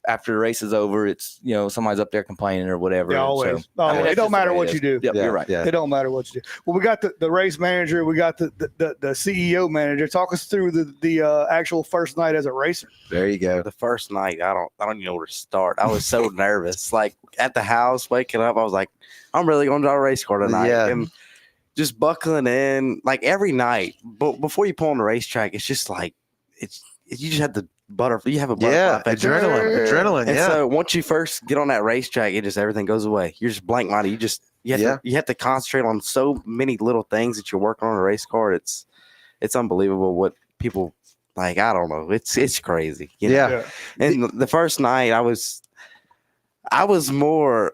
after the race is over, it's, somebody's up there complaining or whatever. Yeah, always. So, it don't matter what you do. Yep, you're right. It don't matter what you do. Well, we got the race manager. We got the CEO manager. Talk us through the actual first night as a racer. There you go. The first night, I don't even know where to start. I was so nervous. Like at the house, waking up, I was like, I'm really going to drive a race car tonight. Yeah. And just buckling in like every night. But before you pull on the racetrack, it's just like you just have the butterfly. You have a butterfly effect. Adrenaline. And so once you first get on that racetrack, everything goes away. You're just blank minded. You have to concentrate on so many little things that you're working on a race car. It's unbelievable what people like. I don't know. It's crazy. And the first night I was more.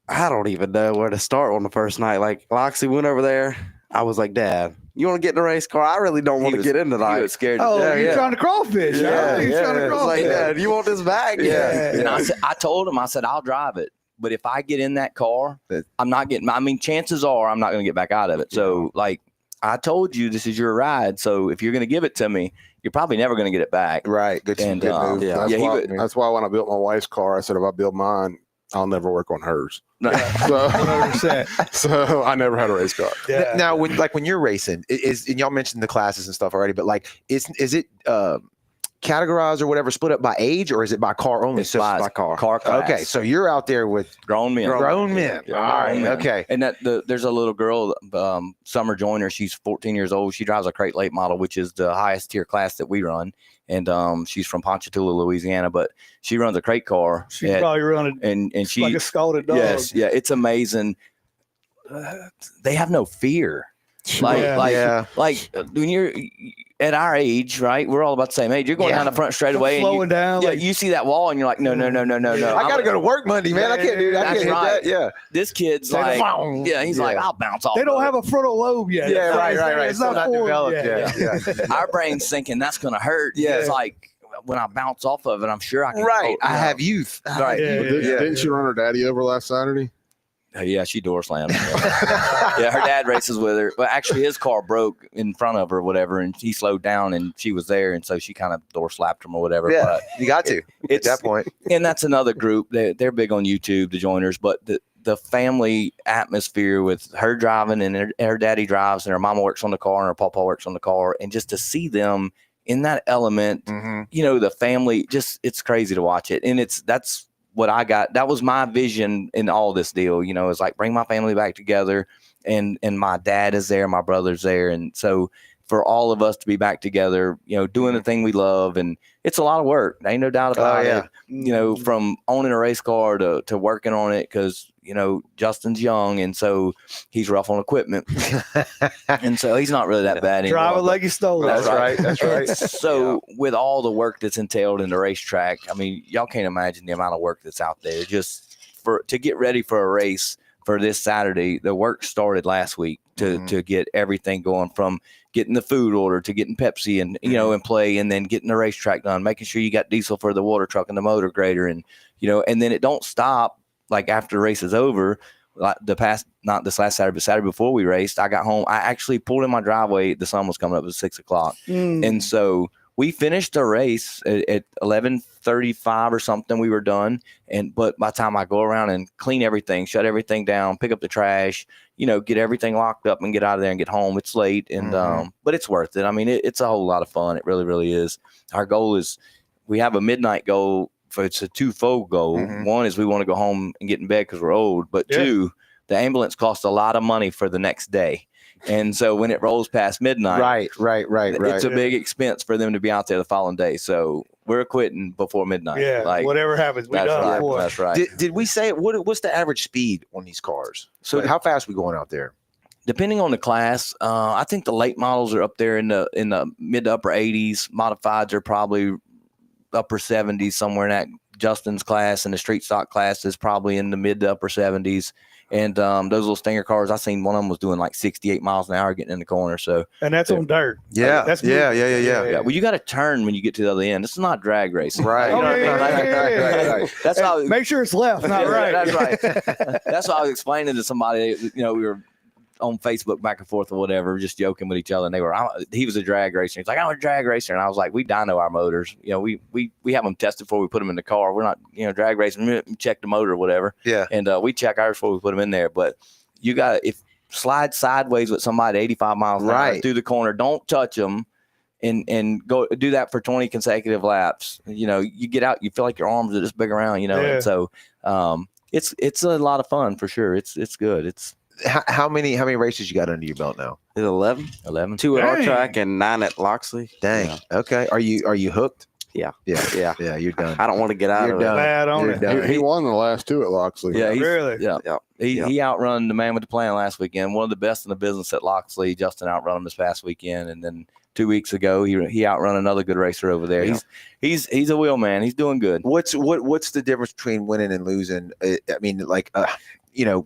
I don't even know where to start on the first night. Like Loxley went over there. I was like, Dad, you want to get in the race car? I really don't want to get in tonight. He was scared. You're trying to crawfish. Trying to crawfish. Like, Dad, you want this bag? And I told him, I said, I'll drive it. But if I get in that car, I'm not getting, chances are I'm not going to get back out of it. So like I told you, this is your ride. So if you're going to give it to me, you're probably never going to get it back. Right. Good move. That's why when I built my wife's car, I said, if I build mine, I'll never work on hers. So I never had a race car. Yeah. Now, when you're racing, and y'all mentioned the classes and stuff already, but like, is it categorized or whatever, split up by age, or is it by car only? It's by car. Car class. Okay, so you're out there with grown men. Grown men. Yeah, all right. men. Okay. And there's a little girl, Summer Joyner. She's 14 years old. She drives a crate late model, which is the highest tier class that we run. And she's from Ponchatoula, Louisiana, but she runs a crate car. She's probably running and she like a scalded dog. Yes, yeah, it's amazing. They have no fear. Like when you're at our age, right? We're all about the same age. You're going down the front straightaway, slowing down. Yeah, you see that wall, and you're like, no. I got to go to work Monday, man. I can't do that. That's right. Yeah. This kid's like, he's like, I'll bounce off. They don't have a frontal lobe yet. Yeah, right. It's not developed yet. Yeah. Our brain's thinking that's going to hurt. Yeah. It's like when I bounce off of it, I'm sure I can. Right. I have youth. Right. Didn't she run her daddy over last Saturday? Yeah, she door slammed. Yeah, her dad races with her. But actually, his car broke in front of her or whatever, and he slowed down, and she was there, and so she kind of door slapped him or whatever. Yeah, but you got to at that point. And that's another group. They're big on YouTube, the Joiners, but the family atmosphere with her driving and her daddy drives and her mama works on the car and her papa works on the car, and just to see them in that element, the family, just it's crazy to watch it. And that's what I got. That was my vision in all this deal, is like bring my family back together, and my dad is there, my brother's there. And so for all of us to be back together, doing the thing we love. And it's a lot of work. Ain't no doubt about it. From owning a race car to working on it. Cause Justin's young. And so he's rough on equipment. And so he's not really that bad anymore. Drive it like you stole it. That's right. That's right. So with all the work that's entailed in the racetrack, I mean, y'all can't imagine the amount of work that's out there just to get ready for a race for this Saturday. The work started last week to get everything going, from getting the food order to getting Pepsi and, in play, and then getting the racetrack done, making sure you got diesel for the water truck and the motor grader. And, and then it don't stop like after the race is over. Like not this last Saturday, but Saturday before we raced, I got home. I actually pulled in my driveway. The sun was coming up at 6 o'clock. And so we finished the race at 11:35 or something. We were done. But by the time I go around and clean everything, shut everything down, pick up the trash, get everything locked up and get out of there and get home, it's late. And, but it's worth it. I mean, it's a whole lot of fun. It really, really is. Our goal is, we have a midnight goal. It's a twofold goal. One is we want to go home and get in bed because we're old. But two, the ambulance costs a lot of money for the next day. And so when it rolls past midnight, it's a big expense for them to be out there the following day. So we're quitting before midnight. Yeah, whatever happens, we done. Right, that's right. Did we say what's the average speed on these cars? So how fast are we going out there? Depending on the class, I think the late models are up there in the mid to upper 80s. Modifieds are probably upper 70s, somewhere in that. Justin's class and the street stock class is probably in the mid to upper 70s. And those little Stinger cars, I seen one of them was doing like 68 miles an hour getting in the corner. So, and that's on dirt. Yeah, that's yeah. Well, you got to turn when you get to the other end. This is not drag racing, right? Right. That's how. Make sure it's left, not right. That's right. That's what I was explaining to somebody. We were on Facebook back and forth or whatever, just joking with each other. And he was a drag racer. He's like, I'm a drag racer. And I was like, we dyno our motors. We have them tested before we put them in the car. We're not, drag racing. We check the motor or whatever. Yeah. And we check ours before we put them in there. But you got to, if slide sideways with somebody 85 miles an hour through the corner, don't touch them and go do that for 20 consecutive laps. You get out, you feel like your arms are just big around, And so it's a lot of fun for sure. It's good. How many races you got under your belt now? It's 11. 2 at our track and 9 at Loxley. Dang. Yeah. Okay. Are you hooked? Yeah. You're done. I don't want to get out of it. Bad on it. He won the last 2 at Loxley. Yeah, really. Yeah. He outrun the man with the plan last weekend. One of the best in the business at Loxley. Justin outrun him this past weekend, and then 2 weeks ago he outrun another good racer over there. Yeah. He's a wheel man. He's doing good. What's the difference between winning and losing? I mean, like.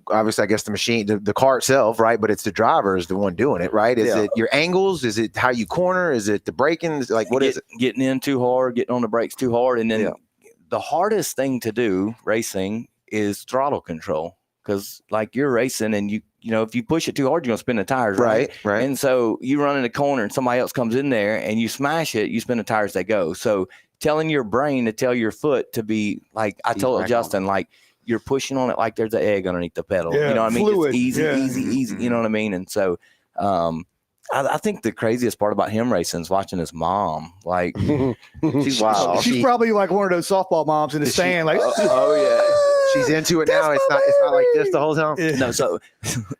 Obviously, I guess the machine, the car itself, right? But it's the driver is the one doing it, right? Is it your angles? Is it how you corner? Is it the braking? Like, what is it? Getting in too hard, getting on the brakes too hard. And then the hardest thing to do racing is throttle control. Because like you're racing and if you push it too hard, you're going to spin the tires, right? Right. And so you run in a corner and somebody else comes in there and you smash it, you spin the tires, they go. So telling your brain to tell your foot to be like, I told Justin, like, you're pushing on it like there's an egg underneath the pedal. Yeah, you know what I mean? fluid. It's easy. You know what I mean? And so I think the craziest part about him racing is watching his mom. Like, she's wild. She's probably like one of those softball moms in the stand. Like, oh yeah. She's into it now. It's not like this the whole time. Yeah. No, so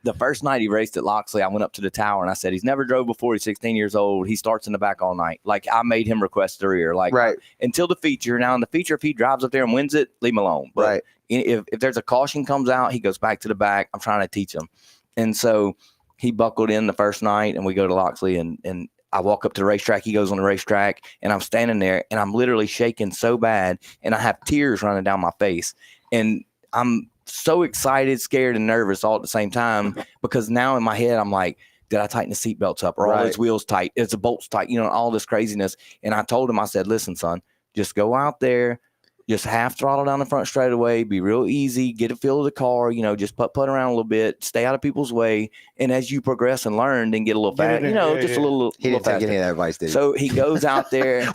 the first night he raced at Loxley, I went up to the tower and I said, he's never drove before. He's 16 years old. He starts in the back all night. Like, I made him request the rear. Like, until the feature. Now in the feature, if he drives up there and wins it, leave him alone. But if there's a caution comes out, he goes back to the back. I'm trying to teach him. And so he buckled in the first night and we go to Loxley and I walk up to the racetrack. He goes on the racetrack and I'm standing there and I'm literally shaking so bad and I have tears running down my face. And I'm so excited, scared, and nervous all at the same time because now in my head, I'm like, did I tighten the seatbelts up? Are all his wheels tight? Is the bolts tight? All this craziness. And I told him, I said, listen, son, just go out there, just half throttle down the front straightaway, be real easy, get a feel of the car, just put around a little bit, stay out of people's way. And as you progress and learn, then get a little fast, a little He didn't faster. take any of that advice, did he? So he goes out there.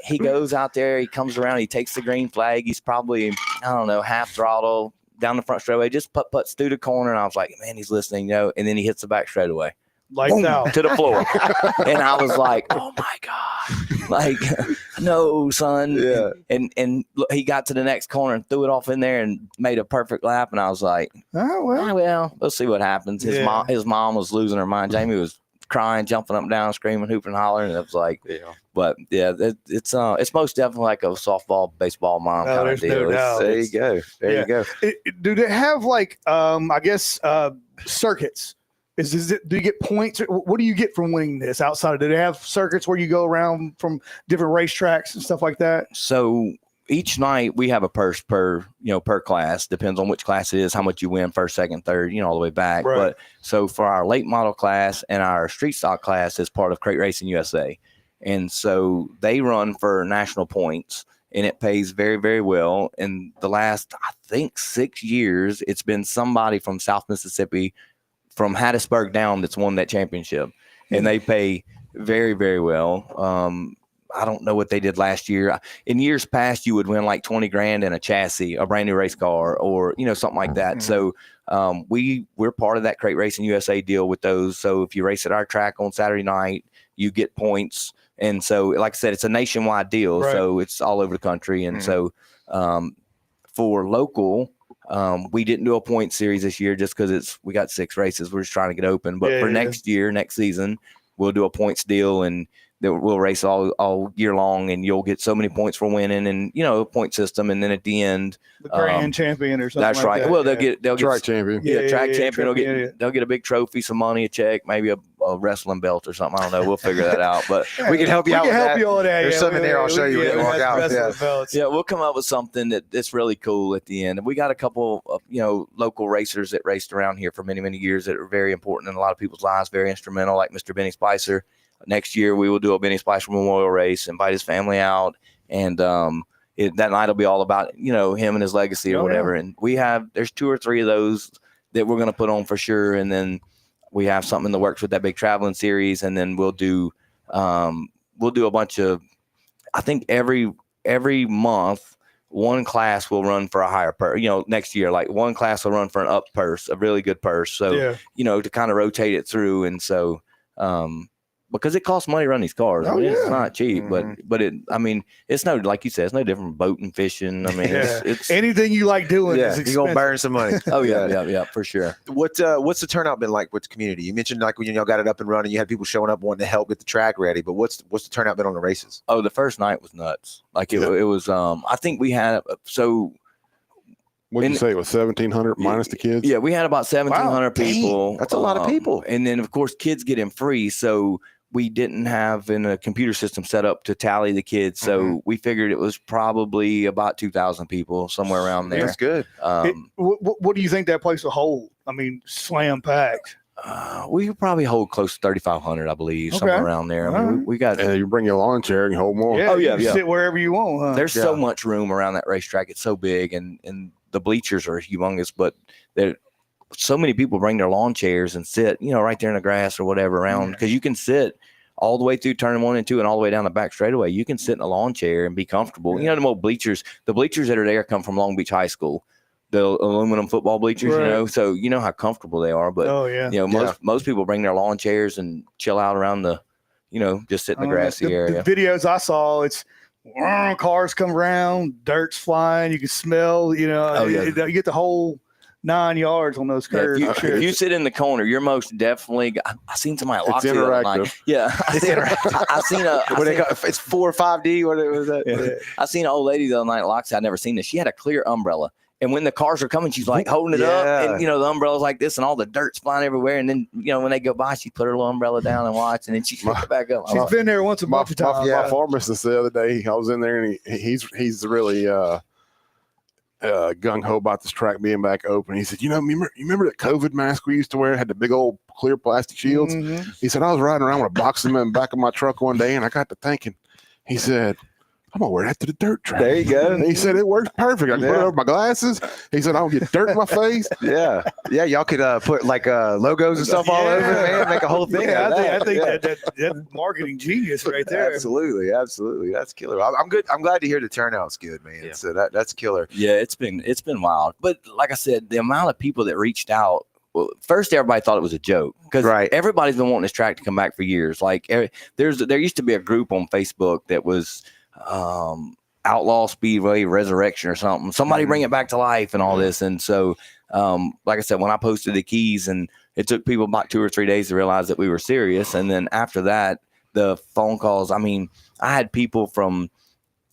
he goes out there. He comes around. He takes the green flag. He's probably, half throttle down the front straightaway, just puts through the corner. And I was like, man, he's listening, and then he hits the back straightaway. Lights out to the floor. And I was like, oh my God. Like, no, son. Yeah. And he got to the next corner and threw it off in there and made a perfect lap. And I was like, well, we'll see what happens. His mom was losing her mind. Jamie was crying, jumping up and down, screaming, hooping, and hollering. And it was like, but yeah, it's most definitely like a softball, baseball mom kind of deal. No doubt. There you go. There you go. Do they have like I guess circuits? Do you get points? What do you get from winning this outside of? Do they have circuits where you go around from different racetracks and stuff like that? So each night we have a purse per class. Depends on which class it is, how much you win, first, second, third, all the way back. Right. But so for our late model class and our street stock class is part of Crate Racing USA. And so they run for national points and it pays very, very well. In the last, I think 6 years, it's been somebody from South Mississippi from Hattiesburg down that's won that championship, and they pay very, very well. I don't know what they did last year. In years past, you would win like 20 grand in a chassis, a brand new race car, or something like that. So we're part of that Crate Racing USA deal with those. So if you race at our track on Saturday night, you get points. And so, like I said, it's a nationwide deal, so it's all over the country. And so for local, we didn't do a point series this year just because we got 6 races. We're just trying to get open. But for next season, we'll do a points deal and we'll race all year long, and you'll get so many points for winning, and a point system. And then at the end, the grand champion or something. That's right. That. Well, they'll get track champion. Track champion. They'll get a big trophy, some money, a check, maybe a wrestling belt or something. I don't know. We'll figure that out. But we can help you out. We can help you all that. There's something there. I'll show you when you walk out. Yeah, we'll come up with something that's really cool at the end. And we got a couple of local racers that raced around here for many, many years that are very important in a lot of people's lives, very instrumental, like Mr. Benny Spicer. Next year, we will do a Benny Spicer Memorial Race, invite his family out, and that night will be all about him and his legacy or whatever. And there's 2 or 3 of those that we're going to put on for sure, and then we have something in the works with that big traveling series, and then we'll do a bunch of, I think every month one class will run for a higher purse. Next year, like one class will run for an up purse, a really good purse. So to kind of rotate it through, and so. Because it costs money to run these cars. It's not cheap, but it's no, like you said, it's no different from boating, fishing. It's anything you like doing. Is you're gonna burn some money. yeah, for sure. What's the turnout been like with the community? You mentioned like when y'all got it up and running, you had people showing up wanting to help get the track ready. But what's the turnout been on the races? Oh, the first night was nuts. Like it was. I think we had so. What did you say? It was 1,700 minus the kids? Yeah, we had about 1,700 people. That's a lot of people. And then of course kids get in free, so. We didn't have a computer system set up to tally the kids. So we figured it was probably about 2,000 people, somewhere around there. That's good. What do you think that place will hold? Slam packed. We could probably hold close to 3,500, I believe, somewhere around there. We got. You bring your lawn chair and you hold more. Yeah, sit wherever you want. Huh? There's so much room around that racetrack. It's so big, and the bleachers are humongous, but so many people bring their lawn chairs and sit, right there in the grass or whatever around, because you can sit all the way through turn 1 and 2 and all the way down the back straightaway. You can sit in a lawn chair and be comfortable. The old bleachers, the bleachers that are there come from Long Beach High School, the aluminum football bleachers, so you know how comfortable they are. But most people bring their lawn chairs and chill out around the, just sit in the grassy area. The videos I saw, it's cars come around, dirt's flying, you can smell, you get the whole 9 yards on those curves. If you sit in the corner, you're most definitely. I seen somebody lock it interactive. It's interactive. I seen it's 4 or 5D. What was that? Yeah. I seen an old lady the other night at Locks. I'd never seen this. She had a clear umbrella, and when the cars are coming, she's like holding it up, and the umbrella's like this, and all the dirt's flying everywhere. And then when they go by, she put her little umbrella down and watch, and then she picked it back up. She's been there once a bunch of times. My pharmacist the other day, I was in there, and he's really. Gung ho about this track being back open. He said, you remember that COVID mask we used to wear? It had the big old clear plastic shields. He said, I was riding around with a box of them in the back of my truck one day, and I got to thinking. He said, I'm gonna wear that to the dirt track. There you go. And he said it works perfect. I can put it over my glasses. He said I don't get dirt in my face. Yeah. Y'all could put like logos and stuff all over, man. Make a whole thing. I think that marketing genius right there. Absolutely. That's killer. I'm good. I'm glad to hear the turnout's good, man. Yeah. So that's killer. Yeah, it's been wild. But like I said, the amount of people that reached out. Well, first, everybody thought it was a joke because everybody's been wanting this track to come back for years. Like there used to be a group on Facebook that was Outlaw Speedway Resurrection or something. Somebody bring it back to life and all this. And so, like I said, when I posted the keys, and it took people about 2 or 3 days to realize that we were serious. And then after that, the phone calls, I mean, I had people from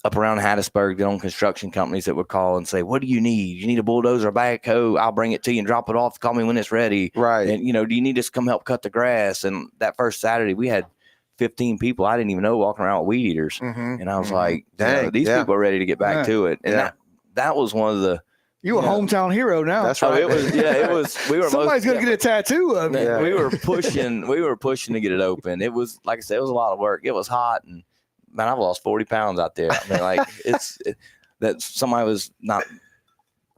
up around Hattiesburg that own construction companies that would call and say, what do you need? You need a bulldozer, a backhoe? I'll bring it to you and drop it off. Call me when it's ready. Right. And, do you need us to come help cut the grass? And that first Saturday, we had 15 people I didn't even know walking around with weed eaters. And I was like, dang, these people are ready to get back to it. And that was one of the, you a hometown hero now. That's right. It was, we were somebody's going to get a tattoo of it. We were pushing to get it open. It was, like I said, it was a lot of work. It was hot, and man, I've lost 40 pounds out there. I mean, like that somebody was not,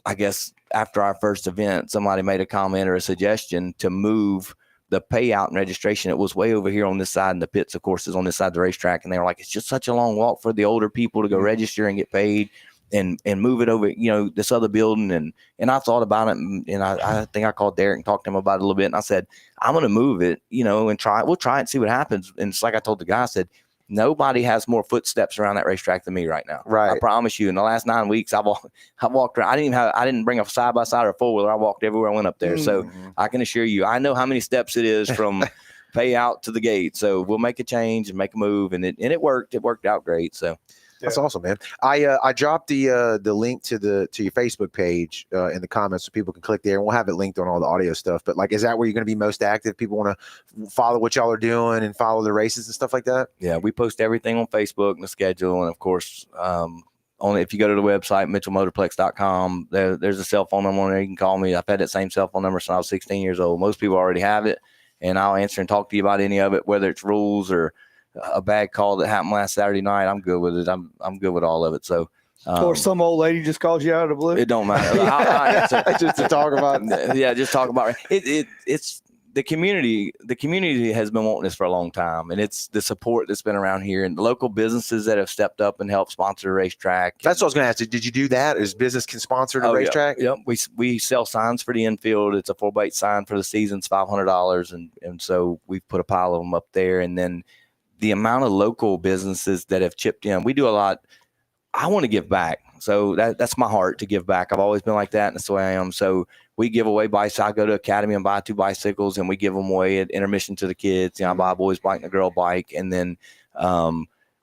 I guess after our first event, somebody made a comment or a suggestion to move the payout and registration. It was way over here on this side, and the pits, of course, is on this side of the racetrack. And they were like, it's just such a long walk for the older people to go register and get paid and move it over, this other building. And I thought about it, and I think I called Derek and talked to him about it a little bit. And I said, I'm going to move it, and try it. We'll try it and see what happens. And it's like I told the guy, I said, nobody has more footsteps around that racetrack than me right now. Right. I promise you. In the last 9 weeks, I walked around. I didn't bring a side by side or four wheeler. I walked everywhere I went up there. So I can assure you, I know how many steps it is from payout to the gate. So we'll make a change and make a move, and it worked. It worked out great. So. That's awesome, man. I dropped the link to your Facebook page in the comments so people can click there, and we'll have it linked on all the audio stuff. But like, is that where you're going to be most active? People want to follow what y'all are doing and follow the races and stuff like that? Yeah, we post everything on Facebook and the schedule, and of course, if you go to the website mitchellmotorplex.com, there's a cell phone number on there. You can call me. I've had that same cell phone number since I was 16 years old. Most people already have it, and I'll answer and talk to you about any of it, whether it's rules or a bad call that happened last Saturday night. I'm good with it. I'm good with all of it. So, or some old lady just calls you out of the blue. It don't matter. Just to talk about. Yeah, just talk about it. It's the community. The community has been wanting this for a long time, and it's the support that's been around here, and the local businesses that have stepped up and helped sponsor the racetrack. That's what I was going to ask you. Did you do that? Is business can sponsor the racetrack? Yep. We sell signs for the infield. It's a 4x8 sign for the season. It's $500, and so we've put a pile of them up there, and then the amount of local businesses that have chipped in. We do a lot. I want to give back. So that's my heart, to give back. I've always been like that, and that's the way I am. So we give away bicycles. I go to Academy and buy 2 bicycles, and we give them away at intermission to the kids. I buy a boy's bike and a girl bike. And then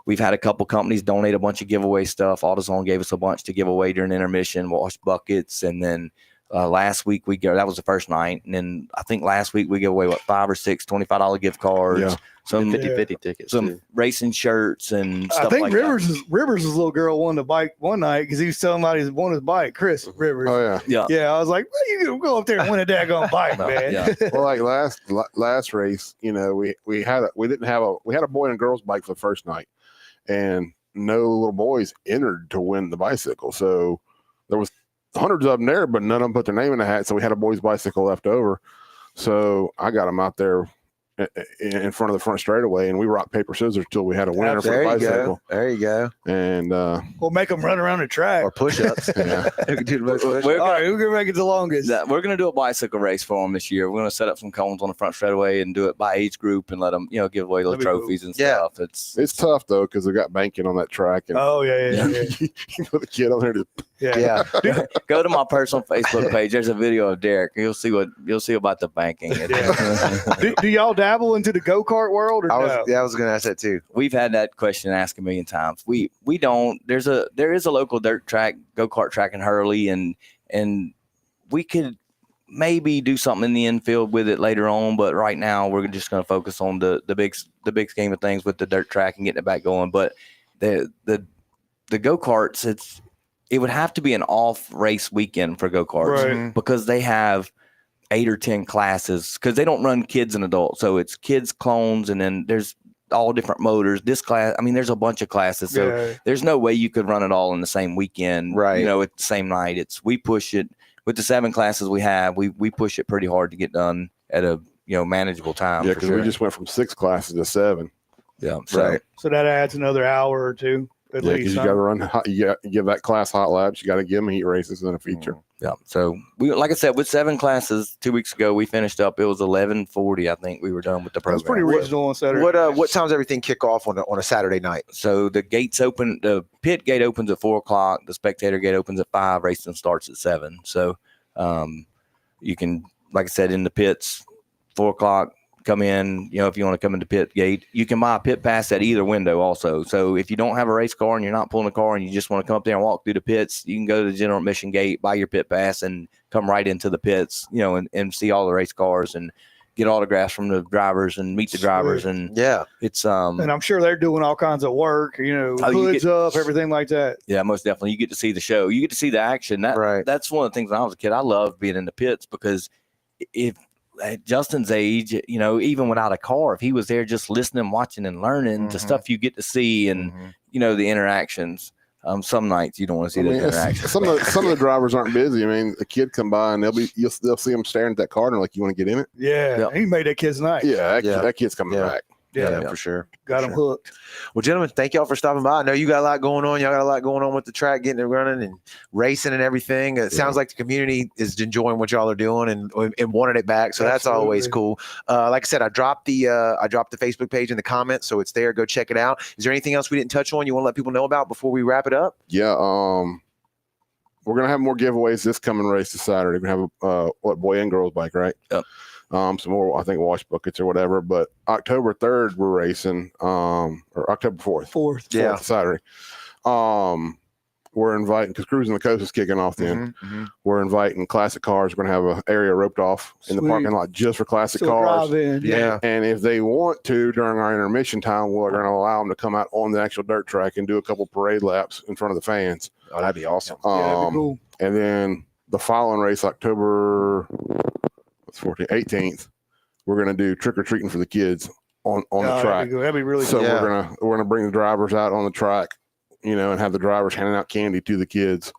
we've had a couple companies donate a bunch of giveaway stuff. AutoZone gave us a bunch to give away during intermission, wash buckets. And then last week that was the first night. And then I think last week we gave away 5 or 6 $25 gift cards. Yeah. Some 50-50 tickets. Some racing shirts and stuff. I think like Rivers' little girl won the bike one night because he was telling somebody he won his bike. Chris Rivers. Oh yeah. Yeah. I was like, well, you can go up there and win a daggone bike, man. Yeah. Well, like last race, we had a boy and a girl's bike for the first night, and no little boys entered to win the bicycle. So there was hundreds of them there, but none of them put their name in the hat. So we had a boy's bicycle left over. So I got them out there in front of the front straightaway, and we rock paper scissors till we had a winner for the bicycle. There you go. And we'll make them run around the track or push-ups. Yeah. Who can do the most push-ups? All right, who can make it the longest? We're going to do a bicycle race for them this year. We're going to set up some cones on the front straightaway and do it by age group and let them, give away little trophies and stuff. It's tough though, because they got banking on that track. And, yeah. the kid on there. Yeah. Go to my personal Facebook page. There's a video of Derek. You'll see about the banking. Do y'all dabble into the go-kart world or no? I was going to ask that too. We've had that question asked a million times. We don't. There is a local dirt track, go-kart track in Hurley, and we could maybe do something in the infield with it later on, but right now we're just going to focus on the big scheme of things with the dirt track and getting it back going. But the go-karts, it would have to be an off race weekend for go-karts, right, because they have 8 or 10 classes, because they don't run kids and adults. So it's kids, clones, and then there's all different motors. This class, there's a bunch of classes. So there's no way you could run it all in the same weekend, right? At the same night. We push it with the 7 classes we have. We push it pretty hard to get done at a manageable time. Yeah, because we just went from 6 classes to 7. Yeah, right. So that adds another hour or two at least. Because you got to run. You give that class hot laps. You got to give them heat races and a feature. Yeah. So we, like I said, with 7 classes 2 weeks ago, we finished up. It was 11:40. I think we were done with the program. That's pretty reasonable on Saturday. What times everything kick off on a Saturday night? So the gates open. The pit gate opens at 4:00. The spectator gate opens at 5. Racing starts at 7. So you can, like I said, in the pits, 4:00. Come in, if you want to come into pit gate, you can buy a pit pass at either window also. So if you don't have a race car and you're not pulling a car and you just want to come up there and walk through the pits, you can go to the general admission gate, buy your pit pass, and come right into the pits, and see all the race cars and get autographs from the drivers and meet the drivers. And it's and I'm sure they're doing all kinds of work, hoods up, everything like that. Yeah, most definitely. You get to see the show. You get to see the action. That's one of the things when I was a kid, I loved being in the pits, because if at Justin's age, even without a car, if he was there just listening, watching, and learning the stuff you get to see, and the interactions. Some nights you don't want to see those interactions. Some of the drivers aren't busy. I mean, a kid come by and they'll see them staring at that car and like, you want to get in it? Yeah, he made that kid's night. Yeah, that kid's coming back. Yeah, for sure. Got him hooked. Well, gentlemen, thank y'all for stopping by. I know you got a lot going on. Y'all got a lot going on with the track, getting it running and racing and everything. It sounds like the community is enjoying what y'all are doing and wanting it back. So that's always cool. Like I said, I dropped the Facebook page in the comments, so it's there. Go check it out. Is there anything else we didn't touch on you want to let people know about before we wrap it up? Yeah. We're gonna have more giveaways this coming race this Saturday. We're gonna have boy and girls bike, right? Yep. Some more, I think, wash buckets or whatever. But October 3rd, we're racing, or October 4th, Saturday. We're inviting, because Cruising the Coast is kicking off then. We're inviting classic cars. We're going to have an area roped off in the parking lot just for classic cars. Yeah. And if they want to, during our intermission time, we're going to allow them to come out on the actual dirt track and do a couple parade laps in front of the fans. Oh, that'd be awesome. That'd be cool. And then the following race, October 18th, we're going to do trick or treating for the kids on the track. That'd be really so cool. We're gonna bring the drivers out on the track, and have the drivers handing out candy to the kids.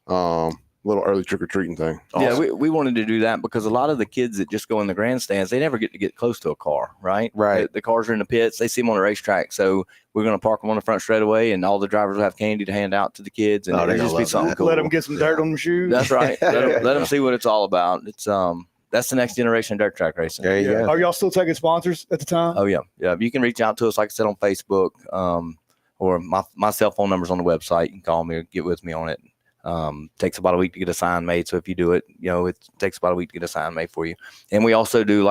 Little early trick or treating thing. Awesome. Yeah, we wanted to do that because a lot of the kids that just go in the grandstands, they never get to get close to a car, right? Right. The cars are in the pits. They see them on the racetrack. So we're going to park them on the front straightaway, and all the drivers will have candy to hand out to the kids. And it'll just be something cool. Let them get some dirt on their shoes. That's right. Let them see what it's all about. It's that's the next generation of dirt track racing. There you go. Are y'all still taking sponsors at the time? Oh, yeah. Yeah. You can reach out to us, like I said, on Facebook, or my cell phone number's on the website. You can call me or get with me on it. Takes about a week to get a sign made. So if you do it, it takes about a week to get a sign made for you. And we also do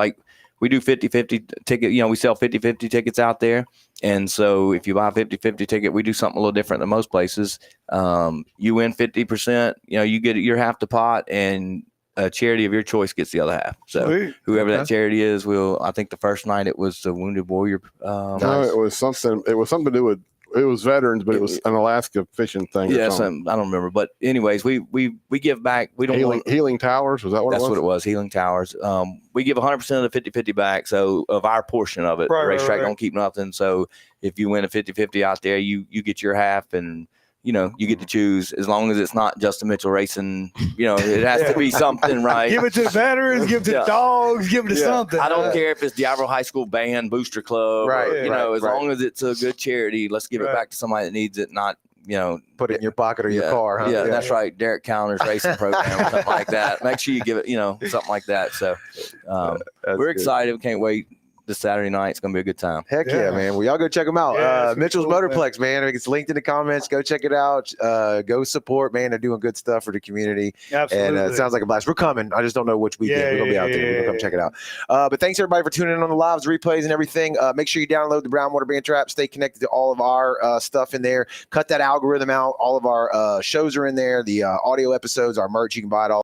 we do 50-50 ticket. We sell 50-50 tickets out there. And so if you buy a 50-50 ticket, we do something a little different than most places. You win 50%, you get your half the pot, and a charity of your choice gets the other half. So whoever that charity is I think the first night it was the Wounded Warrior. No, it was something to do with, it was veterans, but it was an Alaska fishing thing. Yeah, I don't remember. But anyways, we give back. We don't Healing Towers. Was that what it was? That's what it was. Healing Towers. We give 100% of the 50-50 back. So of our portion of it, the racetrack don't keep nothing. So if you win a 50-50 out there, you get your half, and you get to choose, as long as it's not Justin Mitchell racing. It has to be something, right? Give it to the veterans, give it to the dogs, give it to something. I don't care if it's Diablo High School Band, Booster Club, right? As long as it's a good charity, let's give it back to somebody that needs it, not, put it in your pocket or your car. Huh? Yeah, that's right. Derek Callender's racing program or something like that. Make sure you give it, something like that. So we're excited. We can't wait. This Saturday night, it's gonna be a good time. Heck yeah, man. Well, y'all go check them out. Mitchell's Motorplex, man. It's linked in the comments. Go check it out. Go support, man. They're doing good stuff for the community. Absolutely. And it sounds like a blast. We're coming. I just don't know which weekend. We're gonna be out there. We're gonna come check it out. But thanks everybody for tuning in on the lives, replays, and everything. Make sure you download the Brownwater Banter app. Stay connected to all of our stuff in there. Cut that algorithm out. All of our shows are in there. The audio episodes, our merch. You can buy it all.